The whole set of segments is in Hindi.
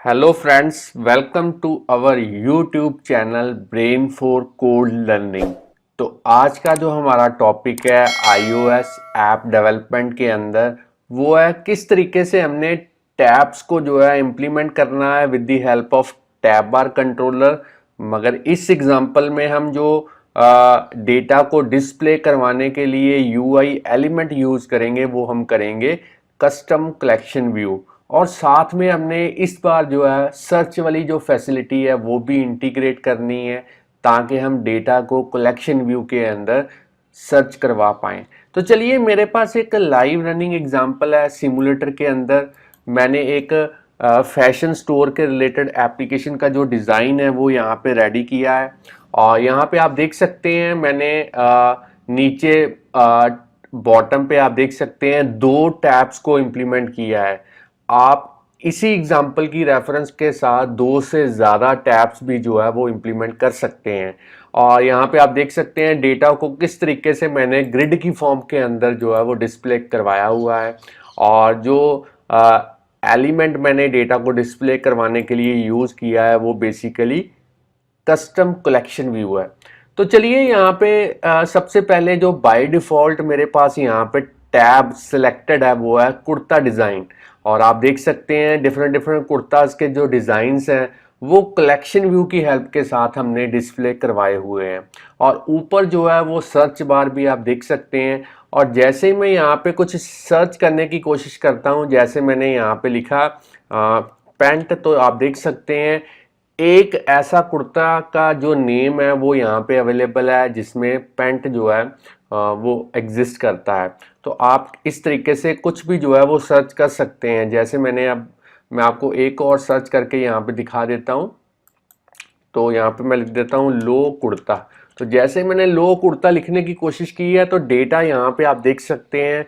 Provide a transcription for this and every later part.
Hello friends, welcome to our YouTube channel brain for code learning. तो आज का जो हमारा टॉपिक है iOS ऐप डेवलपमेंट के अंदर वो है किस तरीके से हमने टैब्स को जो है इम्प्लीमेंट करना है with the help of tab bar controller. मगर इस एग्जांपल में हम जो डेटा को डिस्प्ले करवाने के लिए यूआई एलिमेंट यूज करेंगे वो हम करेंगे कस्टम कलेक्शन व्यू। और साथ में हमने इस बार जो है सर्च वाली जो फैसिलिटी है वो भी इंटीग्रेट करनी है ताकि हम डेटा को कलेक्शन व्यू के अंदर सर्च करवा पाएं। तो चलिए, मेरे पास एक लाइव रनिंग एग्जांपल है सिमुलेटर के अंदर। मैंने एक फैशन स्टोर के रिलेटेड एप्लीकेशन का जो डिज़ाइन है वो यहाँ पे रेडी किया है। और यहाँ पे आप देख सकते हैं मैंने नीचे बॉटम पे आप देख सकते हैं दो टैब्स को इम्प्लीमेंट किया है। आप इसी एग्जाम्पल की रेफरेंस के साथ दो से ज़्यादा टैब्स भी जो है वो इम्प्लीमेंट कर सकते हैं। और यहाँ पे आप देख सकते हैं डेटा को किस तरीके से मैंने ग्रिड की फॉर्म के अंदर जो है वो डिस्प्ले करवाया हुआ है। और जो एलिमेंट मैंने डेटा को डिस्प्ले करवाने के लिए यूज़ किया है वो बेसिकली कस्टम कलेक्शन व्यू है। तो चलिए, यहाँ पे सबसे पहले जो बाय डिफ़ॉल्ट मेरे पास यहाँ पे टैब सिलेक्टेड है वो है कुर्ता डिज़ाइन। और आप देख सकते हैं डिफरेंट डिफरेंट कुर्ताज के जो डिज़ाइंस हैं वो कलेक्शन व्यू की हेल्प के साथ हमने डिस्प्ले करवाए हुए हैं। और ऊपर जो है वो सर्च बार भी आप देख सकते हैं। और जैसे ही मैं यहाँ पे कुछ सर्च करने की कोशिश करता हूँ, जैसे मैंने यहाँ पे लिखा पैंट, तो आप देख सकते हैं एक ऐसा कुर्ता का जो नेम है वो यहाँ पे अवेलेबल है जिसमें पैंट जो है वो एग्जिस्ट करता है। तो आप इस तरीके से कुछ भी जो है वो सर्च कर सकते हैं। जैसे मैं आपको एक और सर्च करके यहाँ पे दिखा देता हूँ। तो यहाँ पे मैं लिख देता हूँ लो कुर्ता। तो जैसे मैंने लो कुर्ता लिखने की कोशिश की है तो डेटा यहाँ पे आप देख सकते हैं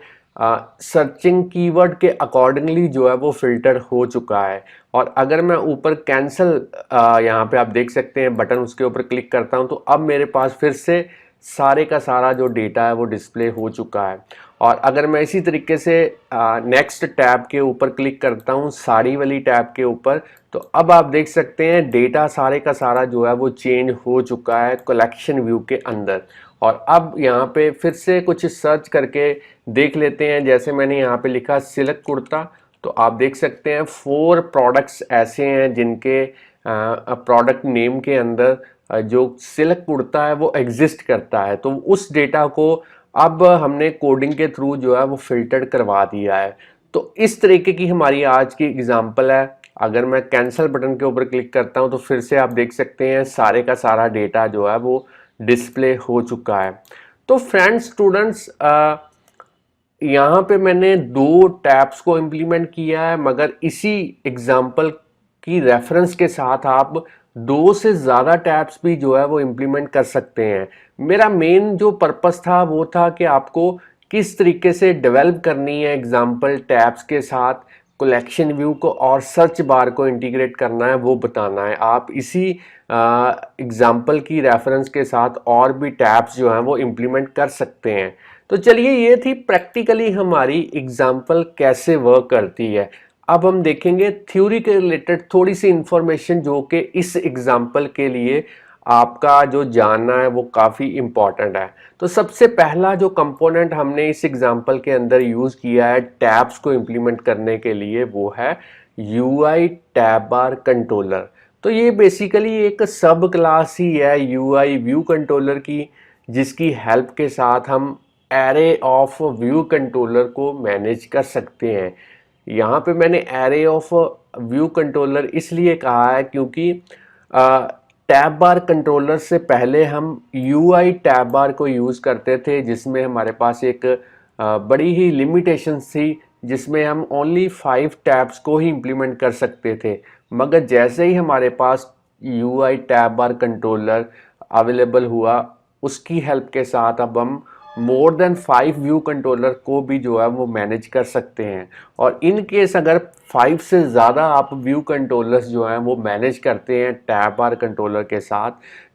सर्चिंग कीवर्ड के अकॉर्डिंगली जो है वो फिल्टर हो चुका है। और अगर मैं ऊपर कैंसिल यहाँ पे आप देख सकते हैं बटन, उसके ऊपर क्लिक करता हूँ तो अब मेरे पास फिर से सारे का सारा जो डेटा है वो डिस्प्ले हो चुका है। और अगर मैं इसी तरीके से नेक्स्ट टैब के ऊपर क्लिक करता हूँ, साड़ी वाली टैब के ऊपर, तो अब आप देख सकते हैं डेटा सारे का सारा जो है वो चेंज हो चुका है कलेक्शन व्यू के अंदर। और अब यहाँ पे फिर से कुछ सर्च करके देख लेते हैं। जैसे मैंने यहाँ पे लिखा सिल्क कुर्ता, तो आप देख सकते हैं 4 प्रोडक्ट्स ऐसे हैं जिनके प्रोडक्ट नेम के अंदर जो सिल्क कुर्ता है वो एग्जिस्ट करता है। तो उस डेटा को अब हमने कोडिंग के थ्रू जो है वो फिल्टर्ड करवा दिया है। तो इस तरीके की हमारी आज की एग्जांपल है। अगर मैं कैंसिल बटन के ऊपर क्लिक करता हूं तो फिर से आप देख सकते हैं सारे का सारा डेटा जो है वो डिस्प्ले हो चुका है। तो फ्रेंड्स, स्टूडेंट्स, यहाँ पे मैंने दो टैब्स को इम्प्लीमेंट किया है, मगर इसी एग्जाम्पल की रेफरेंस के साथ आप दो से ज़्यादा टैब्स भी जो है वो इम्प्लीमेंट कर सकते हैं। मेरा मेन जो पर्पस था वो था कि आपको किस तरीके से डेवलप करनी है एग्जाम्पल टैब्स के साथ कलेक्शन व्यू को और सर्च बार को इंटीग्रेट करना है वो बताना है। आप इसी एग्जाम्पल की रेफरेंस के साथ और भी टैब्स जो हैं वो इम्प्लीमेंट कर सकते हैं। तो चलिए, ये थी प्रैक्टिकली हमारी एग्जाम्पल कैसे वर्क करती है। अब हम देखेंगे थ्योरी के रिलेटेड थोड़ी सी इंफॉर्मेशन जो कि इस एग्जाम्पल के लिए आपका जो जानना है वो काफ़ी इम्पॉर्टेंट है। तो सबसे पहला जो कंपोनेंट हमने इस एग्जाम्पल के अंदर यूज़ किया है टैब्स को इम्प्लीमेंट करने के लिए वो है यूआई टैब बार कंट्रोलर। तो ये बेसिकली एक सब क्लास ही है यूआई व्यू कंट्रोलर की, जिसकी हेल्प के साथ हम एरे ऑफ व्यू कंट्रोलर को मैनेज कर सकते हैं। यहाँ पे मैंने एरे ऑफ व्यू कंट्रोलर इसलिए कहा है क्योंकि टैब बार कंट्रोलर से पहले हम यूआई टैब बार को यूज़ करते थे जिसमें हमारे पास एक बड़ी ही लिमिटेशंस थी, जिसमें हम ओनली 5 टैब्स को ही इम्प्लीमेंट कर सकते थे। मगर जैसे ही हमारे पास यूआई टैब बार कंट्रोलर अवेलेबल हुआ, उसकी हेल्प के साथ अब हम मोर देन 5 व्यू कंट्रोलर को भी जो है वो मैनेज कर सकते हैं। और इन केस अगर 5 से ज़्यादा आप व्यू कंट्रोलर्स जो हैं वो मैनेज करते हैं टैब बार कंट्रोलर के साथ,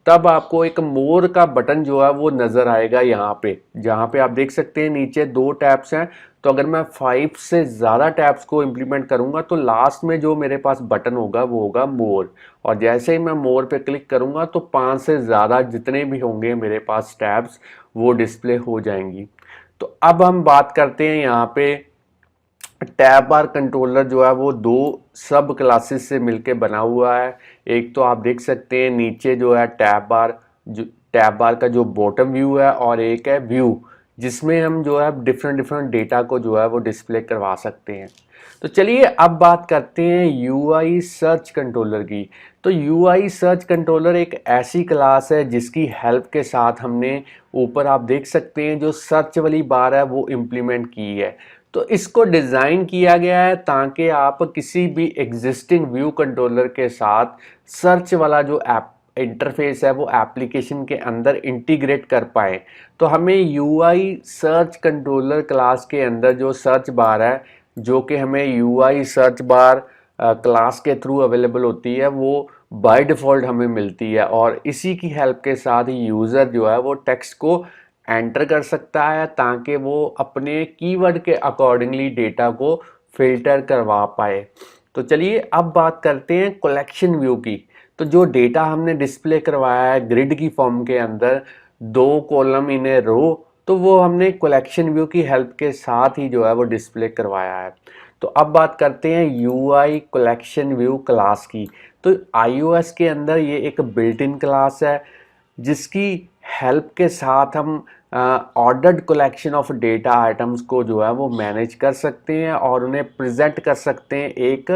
तब आपको एक मोर का बटन जो है वो नज़र आएगा यहाँ पे, जहाँ पे आप देख सकते हैं नीचे 2 टैब्स हैं। तो अगर मैं 5 से ज़्यादा टैब्स को इम्प्लीमेंट करूँगा तो लास्ट में जो मेरे पास बटन होगा वो होगा मोर, और जैसे ही मैं मोर पे क्लिक करूँगा तो 5 से ज़्यादा जितने भी होंगे मेरे पास टैब्स वो डिस्प्ले हो जाएंगी। तो अब हम बात करते हैं यहाँ पे टैब बार कंट्रोलर जो है वो 2 सब क्लासेस से मिलके बना हुआ है। एक तो आप देख सकते हैं नीचे जो है टैब बार का जो बॉटम व्यू है, और एक है व्यू जिसमें हम जो है डिफरेंट डिफरेंट डेटा को जो है वो डिस्प्ले करवा सकते हैं। तो चलिए अब बात करते हैं यूआई सर्च कंट्रोलर की। तो यूआई सर्च कंट्रोलर एक ऐसी क्लास है जिसकी हेल्प के साथ हमने ऊपर आप देख सकते हैं जो सर्च वाली बार है वो इम्प्लीमेंट की है। तो इसको डिज़ाइन किया गया है ताकि आप किसी भी एग्जिस्टिंग व्यू कंट्रोलर के साथ सर्च वाला जो ऐप इंटरफेस है वो एप्लीकेशन के अंदर इंटीग्रेट कर पाए। तो हमें यूआई सर्च कंट्रोलर क्लास के अंदर जो सर्च बार है, जो कि हमें यूआई सर्च बार क्लास के थ्रू अवेलेबल होती है, वो बाय डिफ़ॉल्ट हमें मिलती है, और इसी की हेल्प के साथ ही यूज़र जो है वो टेक्स्ट को एंटर कर सकता है ताकि वो अपने कीवर्ड के अकॉर्डिंगली डेटा को फिल्टर करवा पाए। तो चलिए अब बात करते हैं कलेक्शन व्यू की। तो जो डेटा हमने डिस्प्ले करवाया है ग्रिड की फॉर्म के अंदर 2 कॉलम इन ए रो, तो वो हमने कलेक्शन व्यू की हेल्प के साथ ही जो है वो डिस्प्ले करवाया है। तो अब बात करते हैं यूआई कलेक्शन व्यू क्लास की। तो आईओएस के अंदर ये एक बिल्ट इन क्लास है जिसकी हेल्प के साथ हम ordered collection of data items को जो है वो मैनेज कर सकते हैं और उन्हें प्रेजेंट कर सकते हैं एक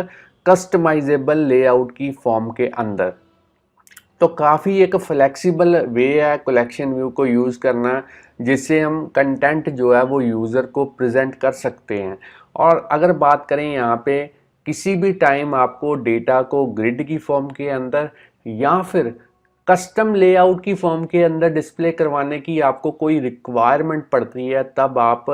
कस्टमाइजेबल लेआउट की फॉर्म के अंदर। तो काफ़ी एक फ्लेक्सिबल वे है कलेक्शन व्यू को यूज़ करना, जिससे हम कंटेंट जो है वो यूज़र को प्रेजेंट कर सकते हैं। और अगर बात करें यहाँ पे किसी भी टाइम आपको डेटा को ग्रिड की फॉर्म के अंदर या फिर कस्टम लेआउट की फॉर्म के अंदर डिस्प्ले करवाने की आपको कोई रिक्वायरमेंट पड़ती है, तब आप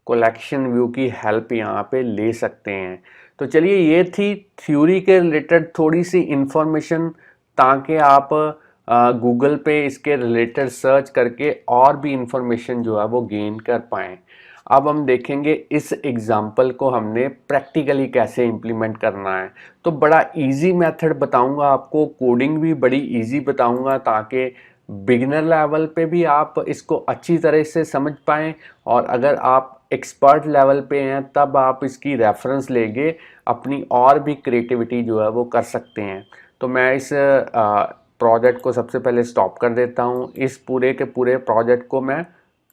कलेक्शन व्यू की हेल्प यहाँ पे ले सकते हैं। तो चलिए ये थी थ्योरी के रिलेटेड थोड़ी सी इंफॉर्मेशन, ताकि आप गूगल पे इसके रिलेटेड सर्च करके और भी इंफॉर्मेशन जो है वो गेन कर पाएँ। अब हम देखेंगे इस एग्जाम्पल को हमने प्रैक्टिकली कैसे इम्प्लीमेंट करना है। तो बड़ा इजी मेथड बताऊंगा आपको, कोडिंग भी बड़ी इजी बताऊंगा ताकि बिगिनर लेवल पे भी आप इसको अच्छी तरह से समझ पाएँ, और अगर आप एक्सपर्ट लेवल पे हैं तब आप इसकी रेफरेंस लेके अपनी और भी क्रिएटिविटी जो है वो कर सकते हैं। तो मैं इस प्रोजेक्ट को सबसे पहले स्टॉप कर देता हूँ। इस पूरे के पूरे प्रोजेक्ट को मैं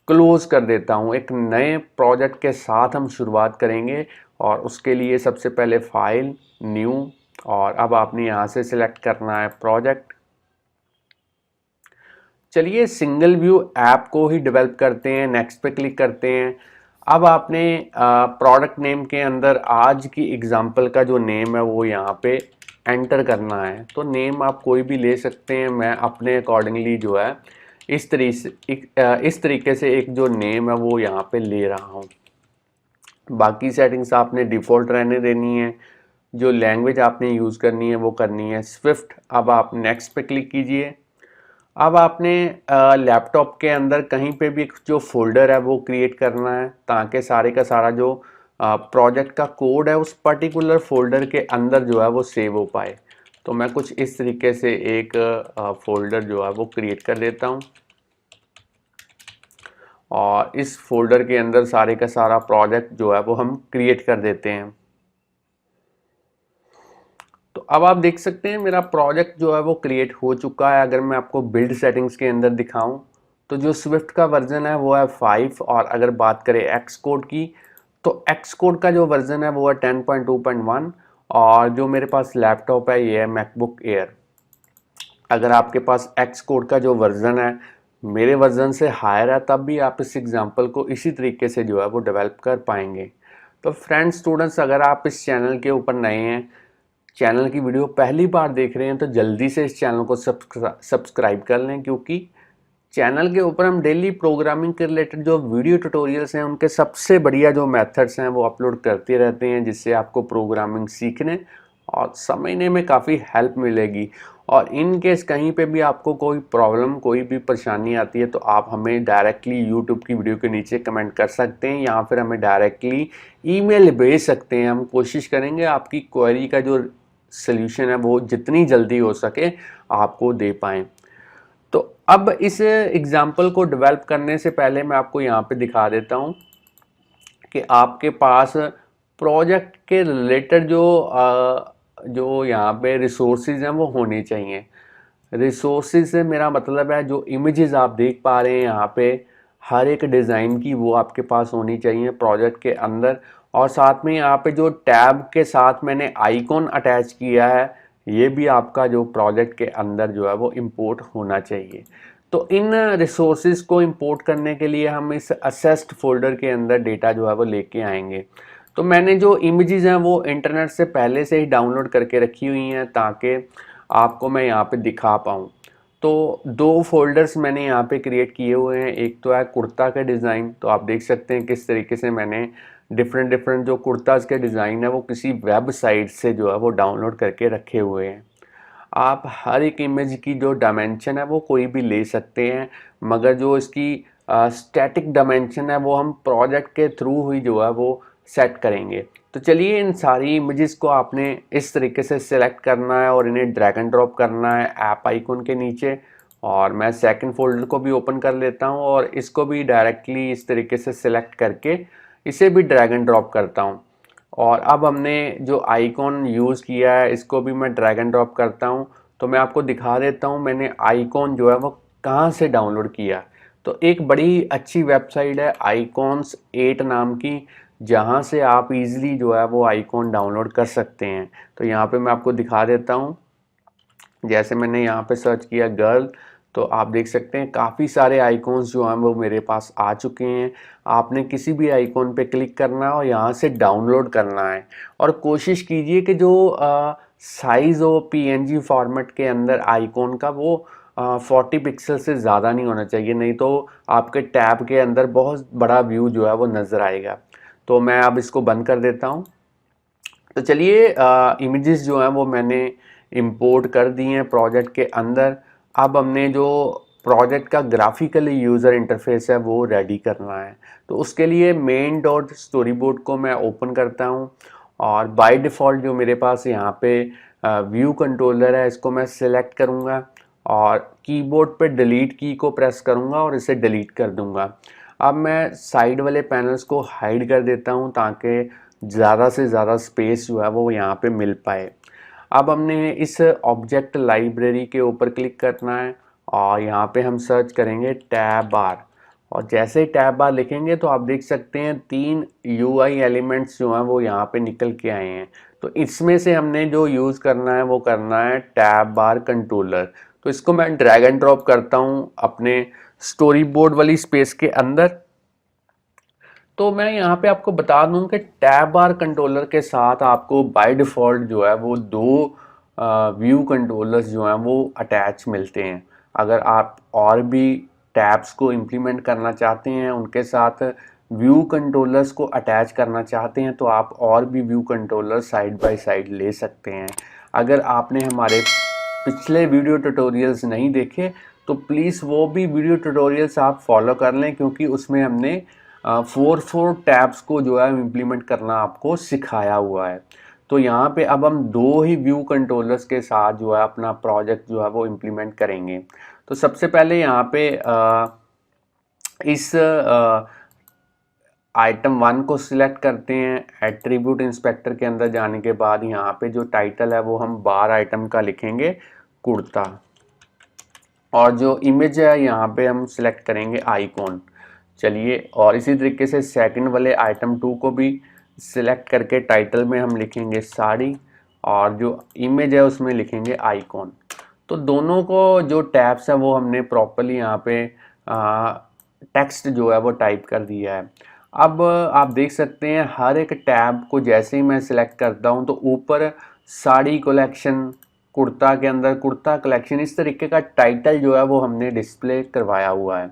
क्लोज कर देता हूँ। एक नए प्रोजेक्ट के साथ हम शुरुआत करेंगे, और उसके लिए सबसे पहले फाइल, न्यू, और अब आपने यहाँ से सिलेक्ट करना है प्रोजेक्ट। चलिए सिंगल व्यू ऐप को ही डेवलप करते हैं, नेक्स्ट पे क्लिक करते हैं। अब आपने प्रोडक्ट नेम के अंदर आज की एग्जांपल का जो नेम है वो यहाँ पे एंटर करना है। तो नेम आप कोई भी ले सकते हैं, मैं अपने अकॉर्डिंगली जो है इस तरीके से एक जो नेम है वो यहाँ पे ले रहा हूँ। बाकी सेटिंग्स आपने डिफ़ॉल्ट रहने देनी है, जो लैंग्वेज आपने यूज़ करनी है वो करनी है स्विफ्ट। अब आप नेक्स्ट पे क्लिक कीजिए। अब आपने लैपटॉप के अंदर कहीं पे भी जो फोल्डर है वो क्रिएट करना है, ताकि सारे का सारा जो प्रोजेक्ट का कोड है उस पर्टिकुलर फोल्डर के अंदर जो है वो सेव हो पाए। तो मैं कुछ इस तरीके से एक फोल्डर जो है वो क्रिएट कर देता हूँ, और इस फोल्डर के अंदर सारे का सारा प्रोजेक्ट जो है वो हम क्रिएट कर देते हैं। तो अब आप देख सकते हैं मेरा प्रोजेक्ट जो है वो क्रिएट हो चुका है। अगर मैं आपको बिल्ड सेटिंग्स के अंदर दिखाऊं तो जो स्विफ्ट का वर्जन है वो है 5, और अगर बात करें एक्स कोड की तो एक्स कोड का जो वर्जन है वो है 10.2.1, और जो मेरे पास लैपटॉप है ये है मैकबुक एयर। अगर आपके पास एक्स कोड का जो वर्जन है मेरे वर्जन से हायर है, तब भी आप इस एग्जाम्पल को इसी तरीके से जो है वो डेवलप कर पाएंगे। तो फ्रेंड्स, स्टूडेंट्स, अगर आप इस चैनल के ऊपर नए हैं, चैनल की वीडियो पहली बार देख रहे हैं, तो जल्दी से इस चैनल को सब्सक्राइब कर लें, क्योंकि चैनल के ऊपर हम डेली प्रोग्रामिंग के रिलेटेड जो वीडियो ट्यूटोरियल्स हैं उनके सबसे बढ़िया जो मेथड्स हैं वो अपलोड करते रहते हैं, जिससे आपको प्रोग्रामिंग सीखने और समझने में काफ़ी हेल्प मिलेगी। और इन केस कहीं पे भी आपको कोई प्रॉब्लम, कोई भी परेशानी आती है तो आप हमें डायरेक्टली यूट्यूब की वीडियो के नीचे कमेंट कर सकते हैं या फिर हमें डायरेक्टली ईमेल भेज सकते हैं। हम कोशिश करेंगे आपकी क्वेरी का जो सल्यूशन है वो जितनी जल्दी हो सके आपको दे पाएँ। तो अब इस एग्जाम्पल को डेवलप करने से पहले मैं आपको यहाँ पे दिखा देता हूँ कि आपके पास प्रोजेक्ट के रिलेटेड जो यहाँ पे रिसोर्सेज हैं वो होने चाहिए। रिसोर्सेज से मेरा मतलब है जो इमेजेस आप देख पा रहे हैं यहाँ पे हर एक डिज़ाइन की, वो आपके पास होनी चाहिए प्रोजेक्ट के अंदर। और साथ में यहाँ पे जो टैब के साथ मैंने आइकॉन अटैच किया है, ये भी आपका जो प्रोजेक्ट के अंदर जो है वो इंपोर्ट होना चाहिए। तो इन रिसोर्सेज को इंपोर्ट करने के लिए हम इस असेस्ड फोल्डर के अंदर डेटा जो है वो लेके आएंगे। तो मैंने जो इमेजेस हैं वो इंटरनेट से पहले से ही डाउनलोड करके रखी हुई हैं ताकि आपको मैं यहाँ पे दिखा पाऊँ। तो दो फोल्डर्स मैंने यहाँ पे क्रिएट किए हुए हैं। एक तो है कुर्ता का डिज़ाइन, तो आप देख सकते हैं किस तरीके से मैंने डिफरेंट जो कुर्ताज़ के डिज़ाइन है वो किसी वेबसाइट से जो है वो डाउनलोड करके रखे हुए हैं। आप हर एक इमेज की जो डायमेंशन है वो कोई भी ले सकते हैं, मगर जो इसकी स्टैटिक डायमेंशन है वो हम प्रोजेक्ट के थ्रू ही जो है वो सेट करेंगे। तो चलिए, इन सारी इमेजेस को आपने इस तरीके से सिलेक्ट करना है और इन्हें ड्रैग एंड ड्रॉप करना है ऐप आइकन के नीचे। और मैं सेकंड फोल्डर को भी ओपन कर लेता हूँ और इसको भी डायरेक्टली इस तरीके से सिलेक्ट करके इसे भी ड्रैग एंड ड्रॉप करता हूँ। और अब हमने जो आइकॉन यूज़ किया है इसको भी मैं ड्रैग एंड ड्रॉप करता हूँ। तो मैं आपको दिखा देता हूँ मैंने आइकॉन जो है वो कहाँ से डाउनलोड किया। तो एक बड़ी अच्छी वेबसाइट है आइकॉन्स 8 नाम की, जहाँ से आप इजीली जो है वो आइकॉन डाउनलोड कर सकते हैं। तो यहाँ पे मैं आपको दिखा देता हूँ। जैसे मैंने यहाँ पे सर्च किया गर्ल, तो आप देख सकते हैं काफ़ी सारे आइकॉन्स जो हैं वो मेरे पास आ चुके हैं। आपने किसी भी आइकॉन पे क्लिक करना है और यहाँ से डाउनलोड करना है। और कोशिश कीजिए कि जो साइज़ हो पीएनजी फॉर्मेट के अंदर आइकॉन का वो 40 पिक्सल से ज़्यादा नहीं होना चाहिए, नहीं तो आपके टैब के अंदर बहुत बड़ा व्यू जो है वो नज़र आएगा। तो मैं अब इसको बंद कर देता हूँ। तो चलिए, इमेजेस जो हैं वो मैंने इंपोर्ट कर दी हैं प्रोजेक्ट के अंदर। अब हमने जो प्रोजेक्ट का ग्राफिकली यूज़र इंटरफेस है वो रेडी करना है। तो उसके लिए मेन डॉट स्टोरी बोर्ड को मैं ओपन करता हूँ और बाय डिफ़ॉल्ट जो मेरे पास यहाँ पे व्यू कंट्रोलर है इसको मैं सिलेक्ट करूँगा और कीबोर्ड पे डिलीट की को प्रेस करूँगा और इसे डिलीट कर दूँगा। अब मैं साइड वाले पैनल्स को हाइड कर देता हूँ ताकि ज़्यादा से ज़्यादा स्पेस जो है वो यहाँ पे मिल पाए। अब हमने इस ऑब्जेक्ट लाइब्रेरी के ऊपर क्लिक करना है और यहाँ पे हम सर्च करेंगे टैब बार। और जैसे ही टैब बार लिखेंगे तो आप देख सकते हैं 3 यूआई एलिमेंट्स जो हैं वो यहाँ पे निकल के आए हैं। तो इसमें से हमने जो यूज़ करना है वो करना है टैब बार कंट्रोलर। तो इसको मैं ड्रैग एंड ड्रॉप करता हूँ अपने स्टोरी बोर्ड वाली स्पेस के अंदर। तो मैं यहाँ पे आपको बता दूं कि टैब बार कंट्रोलर के साथ आपको बाय डिफ़ॉल्ट जो है वो दो व्यू कंट्रोलर्स जो हैं वो अटैच मिलते हैं। अगर आप और भी टैब्स को इम्प्लीमेंट करना चाहते हैं, उनके साथ व्यू कंट्रोलर्स को अटैच करना चाहते हैं, तो आप और भी view controller side by side ले सकते हैं। अगर आपने हमारे पिछले वीडियो ट्यूटोरियल्स नहीं देखे तो प्लीज़ वो भी वीडियो ट्यूटोरियल्स आप फॉलो कर लें, क्योंकि उसमें हमने 4 टैब्स को जो है इम्प्लीमेंट करना आपको सिखाया हुआ है। तो यहाँ पे अब हम दो ही व्यू कंट्रोलर्स के साथ जो है अपना प्रोजेक्ट जो है वो इम्प्लीमेंट करेंगे। तो सबसे पहले यहाँ पे इस आइटम 1 को सिलेक्ट करते हैं। एट्रीब्यूट इंस्पेक्टर के अंदर जाने के बाद यहाँ पे जो टाइटल है वो हम बार आइटम का लिखेंगे कुर्ता। और जो इमेज है यहाँ पे हम सिलेक्ट करेंगे आइकॉन। चलिए, और इसी तरीके से सेकंड वाले आइटम 2 को भी सिलेक्ट करके टाइटल में हम लिखेंगे साड़ी और जो इमेज है उसमें लिखेंगे आइकॉन। तो दोनों को जो टैब्स है वो हमने प्रॉपरली यहाँ पे टेक्स्ट जो है वो टाइप कर दिया है। अब आप देख सकते हैं हर एक टैब को जैसे ही मैं सिलेक्ट करता हूँ तो ऊपर साड़ी कलेक्शन, कुर्ता के अंदर कुर्ता कलेक्शन, इस तरीके का टाइटल जो है वो हमने डिस्प्ले करवाया हुआ है।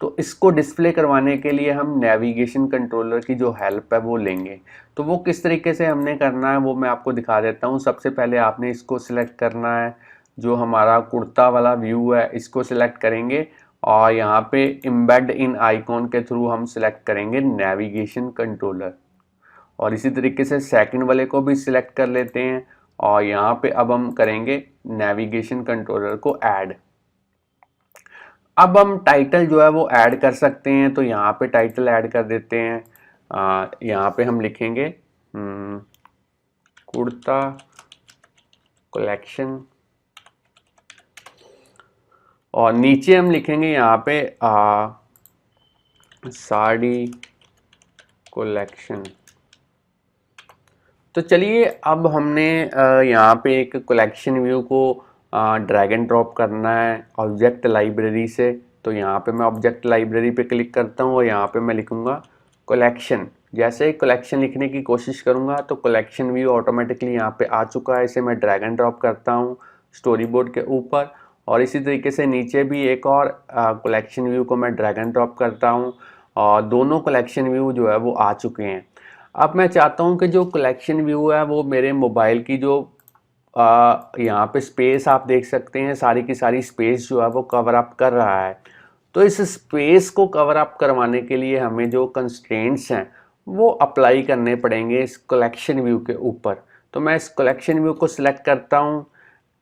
तो इसको डिस्प्ले करवाने के लिए हम नेविगेशन कंट्रोलर की जो हेल्प है वो लेंगे। तो वो किस तरीके से हमने करना है वो मैं आपको दिखा देता हूँ। सबसे पहले आपने इसको सिलेक्ट करना है, जो हमारा कुर्ता वाला व्यू है इसको सिलेक्ट करेंगे और यहाँ पे एम्बेड इन आइकॉन के थ्रू हम सिलेक्ट करेंगे नेविगेशन कंट्रोलर। और इसी तरीके से सेकंड वाले को भी सिलेक्ट कर लेते हैं और यहाँ पे अब हम करेंगे नेविगेशन कंट्रोलर को ऐड। अब हम टाइटल जो है वो ऐड कर सकते हैं, तो यहाँ पे टाइटल ऐड कर देते हैं। यहाँ पे हम लिखेंगे कुर्ता कलेक्शन और नीचे हम लिखेंगे यहाँ पे साड़ी कलेक्शन। तो चलिए अब हमने यहाँ पे एक कलेक्शन व्यू को ड्रैग एंड ड्रॉप करना है ऑब्जेक्ट लाइब्रेरी से। तो यहाँ पे मैं ऑब्जेक्ट लाइब्रेरी पे क्लिक करता हूँ और यहाँ पे मैं लिखूँगा कलेक्शन। जैसे ही कलेक्शन लिखने की कोशिश करूँगा तो कलेक्शन व्यू ऑटोमेटिकली यहाँ पे आ चुका है। इसे मैं ड्रैग एंड ड्रॉप करता हूँ स्टोरी बोर्ड के ऊपर और इसी तरीके से नीचे भी एक और कलेक्शन व्यू को मैं ड्रैग एंड ड्रॉप करता हूँ और दोनों कलेक्शन व्यू जो है वो आ चुके हैं। अब मैं चाहता हूँ कि जो कलेक्शन व्यू है वो मेरे मोबाइल की जो यहाँ पे स्पेस आप देख सकते हैं, सारी की सारी स्पेस जो है वो कवर अप कर रहा है। तो इस स्पेस को कवर अप करवाने के लिए हमें जो कंस्ट्रेंट्स हैं वो अप्लाई करने पड़ेंगे इस कलेक्शन व्यू के ऊपर। तो मैं इस कलेक्शन व्यू को सिलेक्ट करता हूँ,